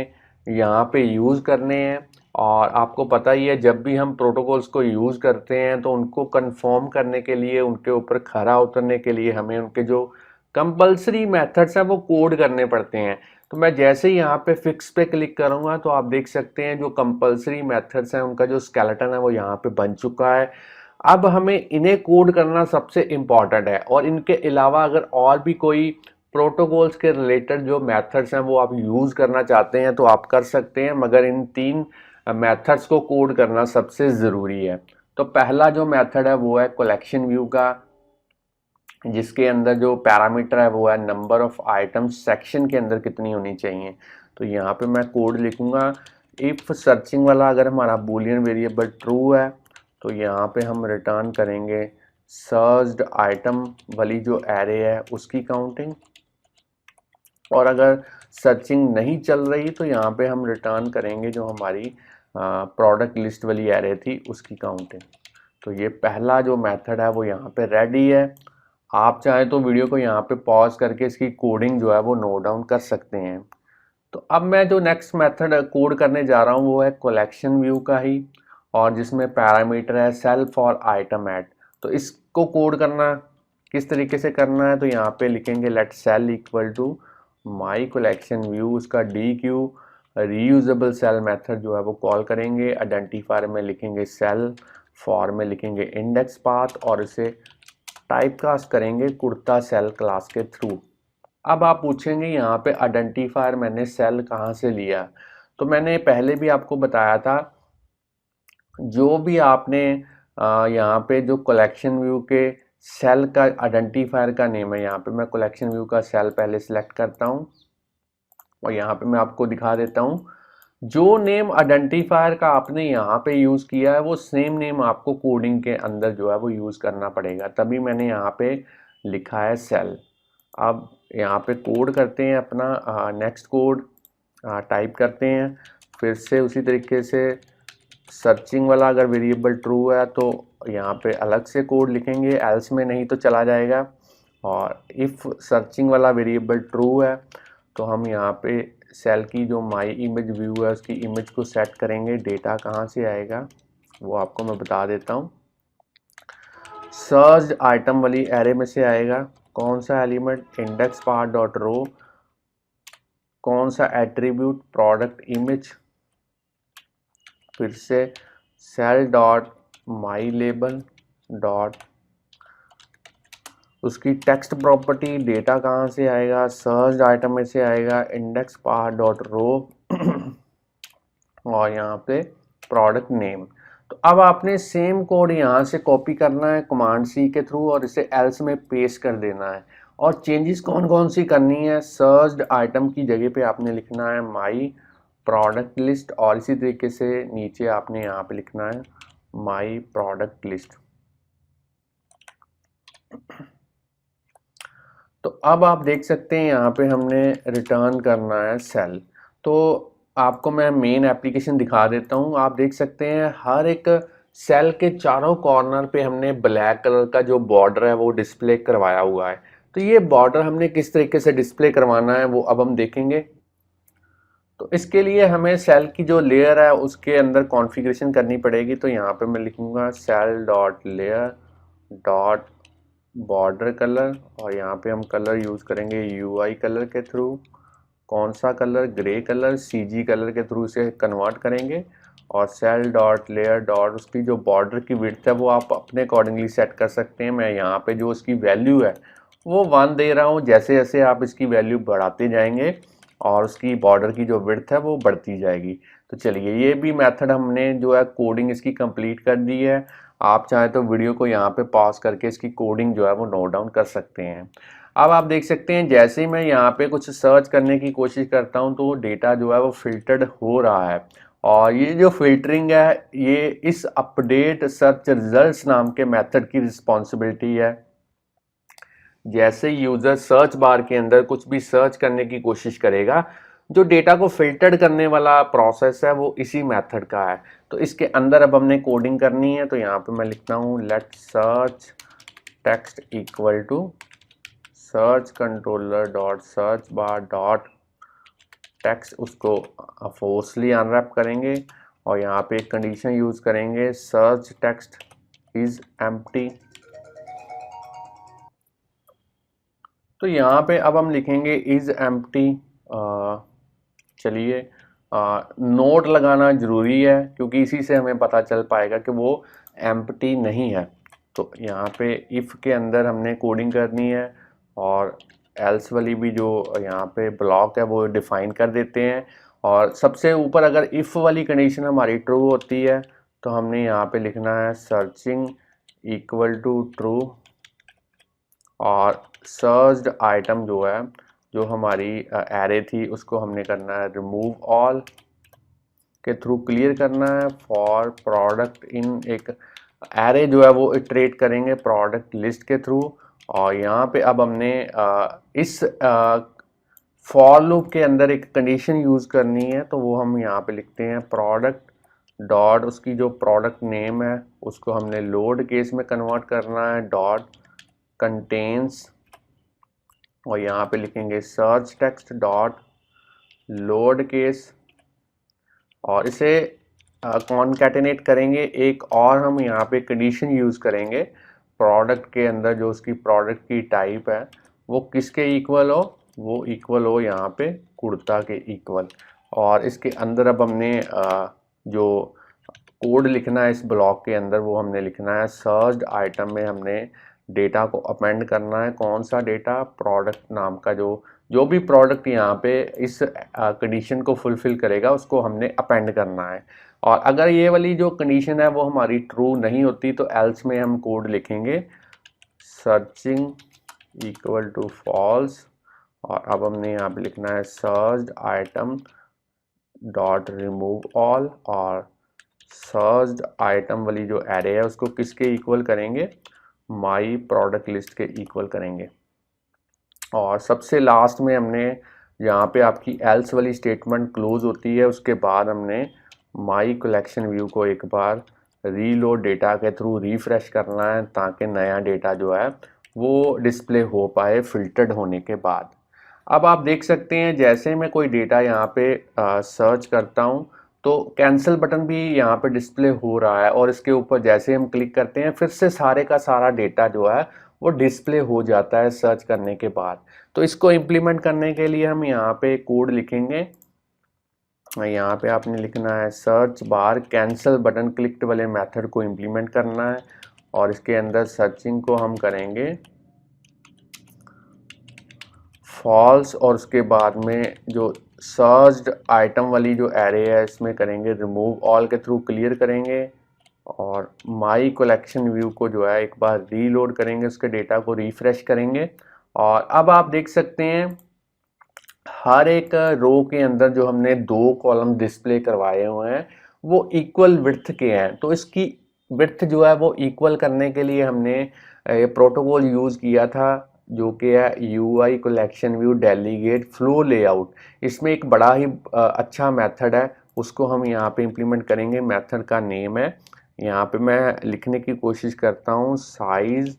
यहाँ पे यूज़ करने हैं। और आपको पता ही है, जब भी हम प्रोटोकॉल्स को यूज़ करते हैं तो उनको कंफर्म करने के लिए, उनके ऊपर खरा उतरने के लिए हमें उनके जो कंपल्सरी मेथड्स हैं वो कोड करने पड़ते हैं। तो मैं जैसे ही यहाँ पे फिक्स पे क्लिक करूँगा तो आप देख सकते हैं जो कंपल्सरी मेथड्स हैं उनका जो स्केलेटन है वो यहाँ पे बन चुका है। अब हमें इन्हें कोड करना सबसे इम्पॉर्टेंट है, और इनके अलावा अगर और भी कोई प्रोटोकॉल्स के रिलेटेड जो मेथड्स हैं वो आप यूज़ करना चाहते हैं तो आप कर सकते हैं, मगर इन 3 मेथड्स को कोड करना सबसे ज़रूरी है। तो पहला जो मेथड है वो है कलेक्शन व्यू का, जिसके अंदर जो पैरामीटर है वो है नंबर ऑफ आइटम्स सेक्शन के अंदर कितनी होनी चाहिए। तो यहाँ पे मैं कोड लिखूंगा, इफ़ सर्चिंग वाला अगर हमारा बूलियन वेरिएबल ट्रू है तो यहाँ पे हम रिटर्न करेंगे सर्च्ड आइटम वाली जो एरे है उसकी काउंटिंग, और अगर सर्चिंग नहीं चल रही तो यहाँ पे हम रिटर्न करेंगे जो हमारी प्रोडक्ट लिस्ट वाली एरे थी उसकी काउंटिंग। तो ये पहला जो मेथड है वो यहाँ पे रेडी है। आप चाहें तो वीडियो को यहाँ पे पॉज करके इसकी कोडिंग जो है वो नोट डाउन कर सकते हैं। तो अब मैं जो नेक्स्ट मेथड कोड करने जा रहा हूँ वो है कलेक्शन व्यू का ही, और जिसमें पैरामीटर है सेल फॉर आइटम एट। तो इसको कोड करना किस तरीके से करना है, तो यहाँ पे लिखेंगे let cell equal to my collection view, उसका dequeue reusable cell method जो है वो कॉल करेंगे। आइडेंटिफायर में लिखेंगे सेल, फॉर में लिखेंगे इंडेक्स पाथ, और इसे टाइप कास्ट करेंगे कुर्ता सेल क्लास के थ्रू। अब आप पूछेंगे यहाँ पे आइडेंटिफायर मैंने सेल कहाँ से लिया, तो मैंने पहले भी आपको बताया था जो भी आपने यहाँ पे जो कलेक्शन व्यू के सेल का आइडेंटिफायर का नेम है, यहाँ पे मैं कलेक्शन व्यू का सेल पहले सिलेक्ट करता हूँ और यहाँ पे मैं आपको दिखा देता हूँ जो नेम आइडेंटिफायर का आपने यहाँ पे यूज़ किया है वो सेम नेम आपको कोडिंग के अंदर जो है वो यूज़ करना पड़ेगा, तभी मैंने यहाँ पे लिखा है सेल। अब यहाँ पे कोड करते हैं अपना नेक्स्ट कोड टाइप करते हैं, फिर से उसी तरीके से सर्चिंग वाला अगर वेरिएबल ट्रू है तो यहाँ पे अलग से कोड लिखेंगे, एल्स में नहीं तो चला जाएगा। और इफ़ सर्चिंग वाला वेरिएबल ट्रू है तो हम यहाँ पे सेल की जो माई इमेज व्यू है उसकी इमेज को सेट करेंगे। डेटा कहाँ से आएगा वो आपको मैं बता देता हूँ, सर्च आइटम वाली एरे में से आएगा। कौन सा element, index part dot row, कौन सा एट्रीब्यूट, प्रोडक्ट इमेज, फिर से cell dot my label dot उसकी टेक्स्ट प्रॉपर्टी, डेटा कहाँ से आएगा, सर्च आइटम में से आएगा, इंडेक्स पार्ट डॉट रो और यहाँ पे प्रोडक्ट नेम। तो अब आपने सेम कोड यहाँ से कॉपी करना है कमांड सी के थ्रू और इसे एल्स में पेस्ट कर देना है। और चेंजेस कौन कौन सी करनी है, सर्च्ड आइटम की जगह पे आपने लिखना है माई प्रोडक्ट लिस्ट, और इसी तरीके से नीचे आपने यहाँ पे लिखना है माई प्रोडक्ट लिस्ट। तो अब आप देख सकते हैं यहाँ पे हमने रिटर्न करना है सेल। तो आपको मैं मेन एप्लीकेशन दिखा देता हूँ। आप देख सकते हैं हर एक सेल के चारों कॉर्नर पे हमने ब्लैक कलर का जो बॉर्डर है वो डिस्प्ले करवाया हुआ है। तो ये बॉर्डर हमने किस तरीके से डिस्प्ले करवाना है वो अब हम देखेंगे। तो इसके लिए हमें सेल की जो लेयर है उसके अंदर कॉन्फ़िगरेशन करनी पड़ेगी। तो यहाँ पे मैं लिखूँगा cell dot layer dot border colour, और यहाँ पे हम कलर यूज़ करेंगे यूआई कलर के थ्रू। कौन सा colour, grey colour, CG colour के थ्रू इसे कन्वर्ट करेंगे। और सेल डॉट लेयर डॉट उसकी जो बॉर्डर की विड्थ है वो आप अपने अकॉर्डिंगली सेट कर सकते हैं। मैं यहाँ पे जो उसकी वैल्यू है वो 1 दे रहा हूँ। जैसे जैसे आप इसकी वैल्यू बढ़ाते जाएंगे और उसकी बॉर्डर की जो विड्थ है वो बढ़ती जाएगी। तो चलिए ये भी मेथड हमने जो है कोडिंग इसकी कंप्लीट कर दी है। आप चाहें तो वीडियो को यहाँ पे पॉज करके इसकी कोडिंग जो है वो नोट डाउन कर सकते हैं। अब आप देख सकते हैं जैसे ही मैं यहाँ पे कुछ सर्च करने की कोशिश करता हूँ तो डेटा जो है वो फिल्टर्ड हो रहा है, और ये जो फिल्टरिंग है ये इस अपडेट सर्च रिजल्ट्स नाम के मेथड की रिस्पॉन्सिबिलिटी है। जैसे यूजर सर्च बार के अंदर कुछ भी सर्च करने की कोशिश करेगा, जो डेटा को फिल्टर्ड करने वाला प्रोसेस है वो इसी मेथड का है। तो इसके अंदर अब हमने कोडिंग करनी है। तो यहाँ पे मैं लिखता हूँ let search text equal to search controller dot search bar dot text, उसको फोर्सली अनरैप करेंगे और यहाँ पे एक कंडीशन यूज करेंगे सर्च टेक्स्ट इज एम्प्टी। तो यहाँ पे अब हम लिखेंगे इज एम्प्टी। चलिए नोट लगाना ज़रूरी है क्योंकि इसी से हमें पता चल पाएगा कि वो एम्प्टी नहीं है। तो यहाँ पे इफ़ के अंदर हमने कोडिंग करनी है और एल्स वाली भी जो यहाँ पे ब्लॉक है वो डिफाइन कर देते हैं। और सबसे ऊपर अगर इफ़ वाली कंडीशन हमारी ट्रू होती है तो हमने यहाँ पे लिखना है सर्चिंग इक्वल टू ट्रू, और सर्च्ड आइटम जो है जो हमारी एरे थी उसको हमने करना है रिमूव ऑल के थ्रू क्लियर करना है फॉर प्रोडक्ट इन। एक एरे जो है वो इटरेट करेंगे प्रोडक्ट लिस्ट के थ्रू। और यहाँ पे अब हमने इस फॉर लूप के अंदर एक कंडीशन यूज़ करनी है, तो वो हम यहाँ पे लिखते हैं प्रोडक्ट डॉट, उसकी जो प्रोडक्ट नेम है उसको हमने लोड केस में कन्वर्ट करना है, डॉट कंटेन्स, और यहाँ पे लिखेंगे search text dot load case, और इसे कॉन्कैटिनेट करेंगे। एक और हम यहाँ पे कंडीशन यूज़ करेंगे प्रोडक्ट के अंदर, जो उसकी प्रोडक्ट की टाइप है वो किसके इक्वल हो, वो इक्वल हो यहाँ पे कुर्ता के इक्वल। और इसके अंदर अब हमने जो कोड लिखना है इस ब्लॉक के अंदर वो हमने लिखना है सर्च्ड आइटम में हमने डेटा को अपेंड करना है। कौन सा डेटा, प्रोडक्ट नाम का जो भी प्रोडक्ट यहाँ पे इस कंडीशन को फुलफिल करेगा उसको हमने अपेंड करना है। और अगर ये वाली जो कंडीशन है वो हमारी ट्रू नहीं होती तो एल्स में हम कोड लिखेंगे सर्चिंग इक्वल टू फॉल्स, और अब हमने यहाँ पे लिखना है searched item dot remove all, और सर्च्ड आइटम वाली जो एरे है उसको किसके इक्वल करेंगे, माई प्रोडक्ट लिस्ट के इक्वल करेंगे। और सबसे लास्ट में हमने यहाँ पे आपकी एल्स वाली स्टेटमेंट क्लोज होती है, उसके बाद हमने माई कलेक्शन व्यू को एक बार रीलोड डेटा के थ्रू रिफ्रेश करना है ताकि नया डेटा जो है वो डिस्प्ले हो पाए फिल्टर्ड होने के बाद। अब आप देख सकते हैं जैसे मैं कोई डेटा यहाँ पे सर्च करता हूँ तो कैंसिल बटन भी यहाँ पे डिस्प्ले हो रहा है, और इसके ऊपर जैसे हम क्लिक करते हैं फिर से सारे का सारा डेटा जो है वो डिस्प्ले हो जाता है सर्च करने के बाद। तो इसको इम्प्लीमेंट करने के लिए हम यहाँ पे कोड लिखेंगे। यहाँ पे आपने लिखना है search bar cancel button clicked वाले मेथड को इम्प्लीमेंट करना है, और इसके अंदर सर्चिंग को हम करेंगे फॉल्स, और उसके बाद में जो सर्च्ड आइटम वाली जो एरे है इसमें करेंगे रिमूव ऑल के थ्रू क्लियर करेंगे, और माई कलेक्शन व्यू को जो है एक बार रीलोड करेंगे, उसके डेटा को रिफ्रेश करेंगे। और अब आप देख सकते हैं हर एक रो के अंदर जो हमने दो कॉलम डिस्प्ले करवाए हुए हैं वो इक्वल विड्थ के हैं। तो इसकी विड्थ जो है वो इक्वल करने के लिए हमने प्रोटोकॉल यूज़ किया था जो कि है UI collection view delegate flow layout. इसमें एक बड़ा ही अच्छा मेथड है, उसको हम यहाँ पे इम्प्लीमेंट करेंगे। मेथड का नेम है, यहाँ पे मैं लिखने की कोशिश करता हूँ साइज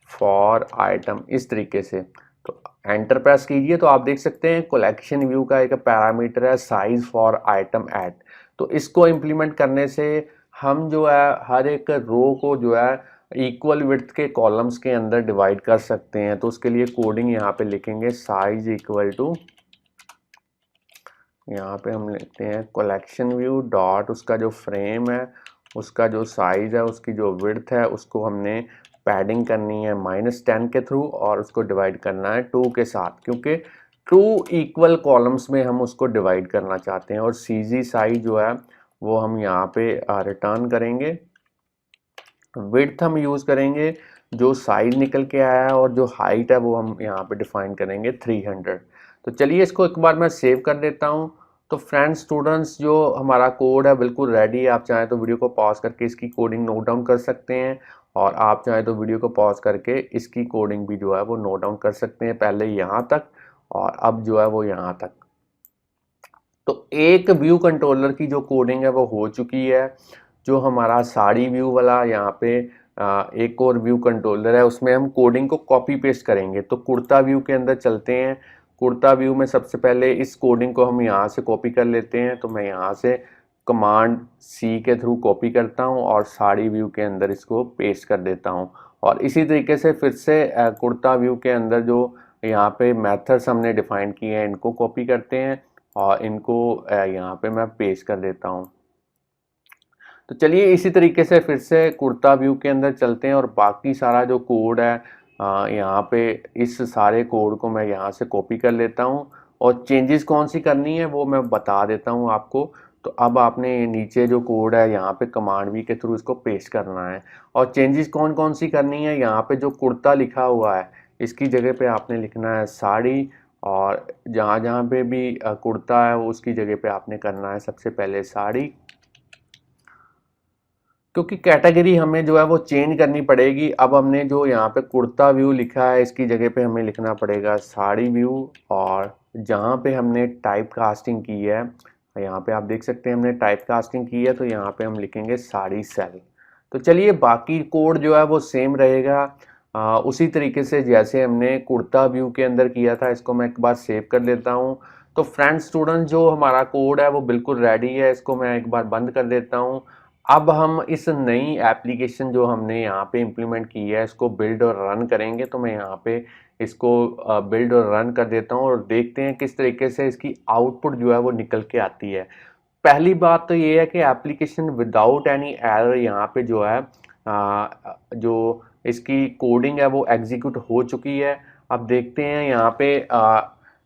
फॉर आइटम, इस तरीके से। तो एंटर प्रेस कीजिए तो आप देख सकते हैं कलेक्शन व्यू का एक पैरामीटर है साइज फॉर आइटम ऐड। तो इसको इम्प्लीमेंट करने से हम जो है हर एक रो को जो है इक्वल विड्थ के कॉलम्स के अंदर डिवाइड कर सकते हैं। तो उसके लिए कोडिंग यहाँ पे लिखेंगे साइज इक्वल टू, यहाँ पे हम लिखते हैं कलेक्शन व्यू डॉट उसका जो फ्रेम है उसका जो साइज है उसकी जो विड्थ है उसको हमने पैडिंग करनी है -10 के थ्रू, और उसको डिवाइड करना है 2 के साथ क्योंकि 2 इक्वल कॉलम्स में हम उसको डिवाइड करना चाहते हैं। और CG साइज जो है वो हम यहाँ पे रिटर्न करेंगे। विड्थ हम यूज़ करेंगे जो साइज निकल के आया है, और जो हाइट है वो हम यहाँ पे डिफाइन करेंगे 300। तो चलिए इसको एक बार मैं सेव कर देता हूँ। तो फ्रेंड्स स्टूडेंट्स जो हमारा कोड है बिल्कुल रेडी है। आप चाहें तो वीडियो को पॉज करके इसकी कोडिंग नोट डाउन कर सकते हैं, और आप चाहें तो वीडियो को पॉज करके इसकी कोडिंग भी जो है वो नोट डाउन कर सकते हैं, पहले यहाँ तक और अब जो है वो यहाँ तक। तो एक व्यू कंट्रोलर की जो कोडिंग है वो हो चुकी है। जो हमारा साड़ी व्यू वाला यहाँ पे एक और व्यू कंट्रोलर है उसमें हम कोडिंग को कॉपी पेस्ट करेंगे। तो कुर्ता व्यू के अंदर चलते हैं। कुर्ता व्यू में सबसे पहले इस कोडिंग को हम यहाँ से कॉपी कर लेते हैं। तो मैं यहाँ से कमांड C के थ्रू कॉपी करता हूँ और साड़ी व्यू के अंदर इसको पेस्ट कर देता हूँ। और इसी तरीके से फिर से कुर्ता व्यू के अंदर जो यहाँ पे मेथड्स हमने डिफाइन किए हैं, इनको कॉपी करते हैं और इनको यहाँ पे मैं पेस्ट कर देता हूँ। तो चलिए इसी तरीके से फिर से कुर्ता व्यू के अंदर चलते हैं और बाकी सारा जो कोड है यहाँ पे इस सारे कोड को मैं यहाँ से कॉपी कर लेता हूँ और चेंजेस कौन सी करनी है वो मैं बता देता हूँ आपको। तो अब आपने नीचे जो कोड है यहाँ पे कमांड वी के थ्रू इसको पेस्ट करना है और चेंजेस कौन कौन सी करनी है। यहाँ पे जो कुर्ता लिखा हुआ है इसकी जगह पे आपने लिखना है साड़ी, और जहाँ जहाँ पे भी कुर्ता है उसकी जगह पे आपने करना है सबसे पहले साड़ी, क्योंकि कैटेगरी हमें जो है वो चेंज करनी पड़ेगी। अब हमने जो यहाँ पे कुर्ता व्यू लिखा है इसकी जगह पे हमें लिखना पड़ेगा साड़ी व्यू, और जहाँ पे हमने टाइप कास्टिंग की है यहाँ पे आप देख सकते हैं हमने टाइप कास्टिंग की है तो यहाँ पे हम लिखेंगे साड़ी सेल। तो चलिए बाकी कोड जो है वो सेम रहेगा उसी तरीके से जैसे हमने कुर्ता व्यू के अंदर किया था। इसको मैं एक बार सेव कर लेता हूँ। तो फ्रेंड स्टूडेंट जो हमारा कोड है वो बिल्कुल रेडी है, इसको मैं एक बार बंद कर देता हूँ। अब हम इस नई एप्लीकेशन जो हमने यहाँ पे इम्प्लीमेंट की है इसको बिल्ड और रन करेंगे। तो मैं यहाँ पे इसको बिल्ड और रन कर देता हूँ और देखते हैं किस तरीके से इसकी आउटपुट जो है वो निकल के आती है। पहली बात तो ये है कि एप्लीकेशन विदाउट एनी एरर यहाँ पे जो है जो इसकी कोडिंग है वो एग्जीक्यूट हो चुकी है। अब देखते हैं यहाँ पे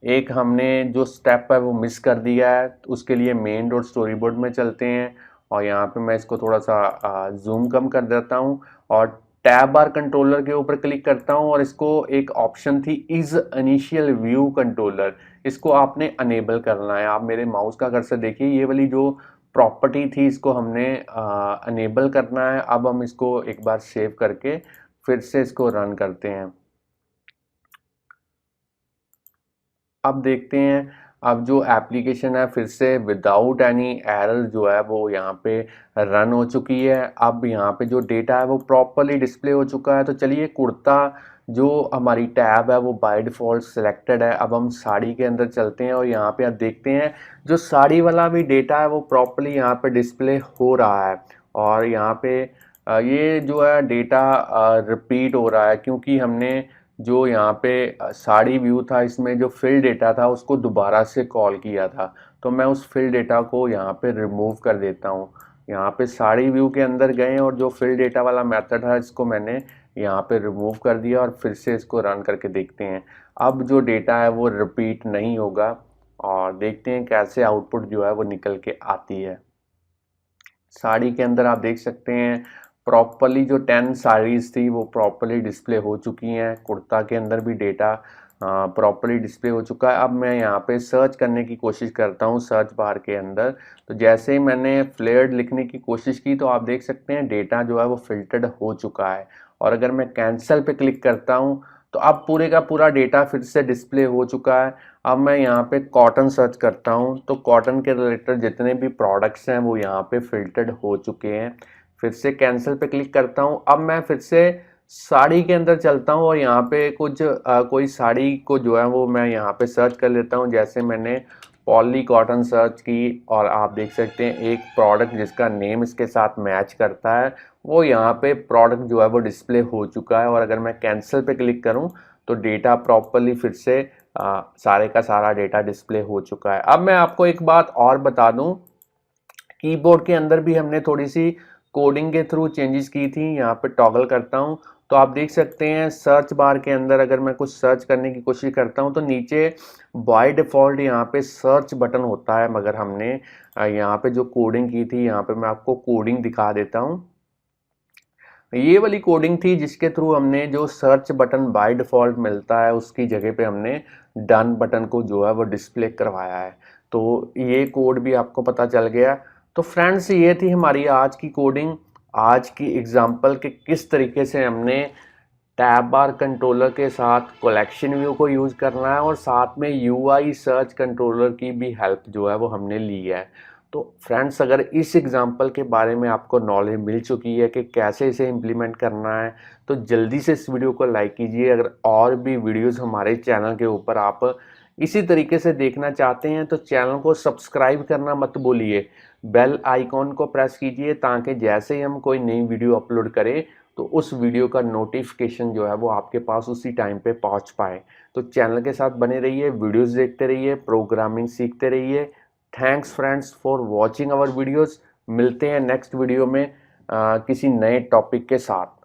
एक हमने जो स्टेप है वो मिस कर दिया है, तो उसके लिए मेन डॉट स्टोरी बोर्ड में चलते हैं और यहाँ पे मैं इसको थोड़ा सा जूम कम कर देता हूँ और टैब बार कंट्रोलर के ऊपर क्लिक करता हूँ और इसको एक ऑप्शन थी इज इनिशियल व्यू कंट्रोलर, इसको आपने अनेबल करना है। आप मेरे माउस का कर्सर देखिए, ये वाली जो प्रॉपर्टी थी इसको हमने अनेबल करना है। अब हम इसको एक बार सेव करके फिर से इसको रन करते हैं। अब देखते हैं अब जो एप्लीकेशन है फिर से विदाउट एनी एरर जो है वो यहाँ पे रन हो चुकी है। अब यहाँ पे जो डेटा है वो प्रॉपरली डिस्प्ले हो चुका है। तो चलिए कुर्ता जो हमारी टैब है वो बाय डिफ़ॉल्ट सिलेक्टेड है। अब हम साड़ी के अंदर चलते हैं और यहाँ पे आप देखते हैं जो साड़ी वाला भी डेटा है वो प्रॉपरली यहाँ पे डिस्प्ले हो रहा है और यहाँ पे ये जो है डेटा रिपीट हो रहा है क्योंकि हमने जो यहाँ पे साड़ी व्यू था इसमें जो फिल डेटा था उसको दोबारा से कॉल किया था। तो मैं उस फिल डेटा को यहाँ पे रिमूव कर देता हूँ। यहाँ पे साड़ी व्यू के अंदर गए और जो फिल डेटा वाला मेथड है इसको मैंने यहाँ पे रिमूव कर दिया और फिर से इसको रन करके देखते हैं। अब जो डेटा है वो रिपीट नहीं होगा और देखते हैं कैसे आउटपुट जो है वो निकल के आती है। साड़ी के अंदर आप देख सकते हैं प्रॉपरली जो 10 साड़ीज़ थी वो प्रॉपरली डिस्प्ले हो चुकी हैं। कुर्ता के अंदर भी डेटा प्रॉपरली डिस्प्ले हो चुका है। अब मैं यहाँ पे सर्च करने की कोशिश करता हूँ सर्च बार के अंदर। तो जैसे ही मैंने फ्लेयर्ड लिखने की कोशिश की तो आप देख सकते हैं डेटा जो है वो फिल्टर्ड हो चुका है। और अगर मैं कैंसिल पे क्लिक करता हूँ तो अब पूरे का पूरा डेटा फिर से डिस्प्ले हो चुका है। अब मैं यहाँ पे कॉटन सर्च करता हूँ तो कॉटन के रिलेटेड जितने भी प्रोडक्ट्स हैं वो यहाँ पे फिल्टर्ड हो चुके हैं। फिर से कैंसिल पे क्लिक करता हूँ। अब मैं फिर से साड़ी के अंदर चलता हूँ और यहाँ पे कुछ कोई साड़ी को जो है वो मैं यहाँ पे सर्च कर लेता हूँ। जैसे मैंने पॉली कॉटन सर्च की और आप देख सकते हैं एक प्रोडक्ट जिसका नेम इसके साथ मैच करता है वो यहाँ पे प्रोडक्ट जो है वो डिस्प्ले हो चुका है। और अगर मैं कैंसिल पे क्लिक करूँ तो डेटा प्रॉपरली फिर से सारे का सारा डेटा डिस्प्ले हो चुका है। अब मैं आपको एक बात और बता दूं, कीबोर्ड के अंदर भी हमने थोड़ी सी कोडिंग के थ्रू चेंजेस की थी। यहाँ पे टॉगल करता हूँ तो आप देख सकते हैं सर्च बार के अंदर अगर मैं कुछ सर्च करने की कोशिश करता हूँ तो नीचे बाय डिफ़ॉल्ट यहाँ पे सर्च बटन होता है, मगर हमने यहाँ पे जो कोडिंग की थी यहाँ पे मैं आपको कोडिंग दिखा देता हूँ। ये वाली कोडिंग थी जिसके थ्रू हमने जो सर्च बटन बाय डिफ़ॉल्ट मिलता है उसकी जगह पे हमने डन बटन को जो है वो डिस्प्ले करवाया है। तो ये कोड भी आपको पता चल गया। तो फ्रेंड्स ये थी हमारी आज की कोडिंग, आज की एग्जांपल के किस तरीके से हमने टैब बार कंट्रोलर के साथ कलेक्शन व्यू को यूज़ करना है और साथ में यूआई सर्च कंट्रोलर की भी हेल्प जो है वो हमने ली है। तो फ्रेंड्स अगर इस एग्जांपल के बारे में आपको नॉलेज मिल चुकी है कि कैसे इसे इम्प्लीमेंट करना है तो जल्दी से इस वीडियो को लाइक कीजिए। अगर और भी वीडियोस हमारे चैनल के ऊपर आप इसी तरीके से देखना चाहते हैं तो चैनल को सब्सक्राइब करना मत भूलिए, बेल आइकॉन को प्रेस कीजिए ताकि जैसे ही हम कोई नई वीडियो अपलोड करें तो उस वीडियो का नोटिफिकेशन जो है वो आपके पास उसी टाइम पे पहुंच पाए। तो चैनल के साथ बने रहिए, वीडियोस देखते रहिए, प्रोग्रामिंग सीखते रहिए। Thanks friends for watching our videos. मिलते हैं नेक्स्ट वीडियो में किसी नए टॉपिक के साथ।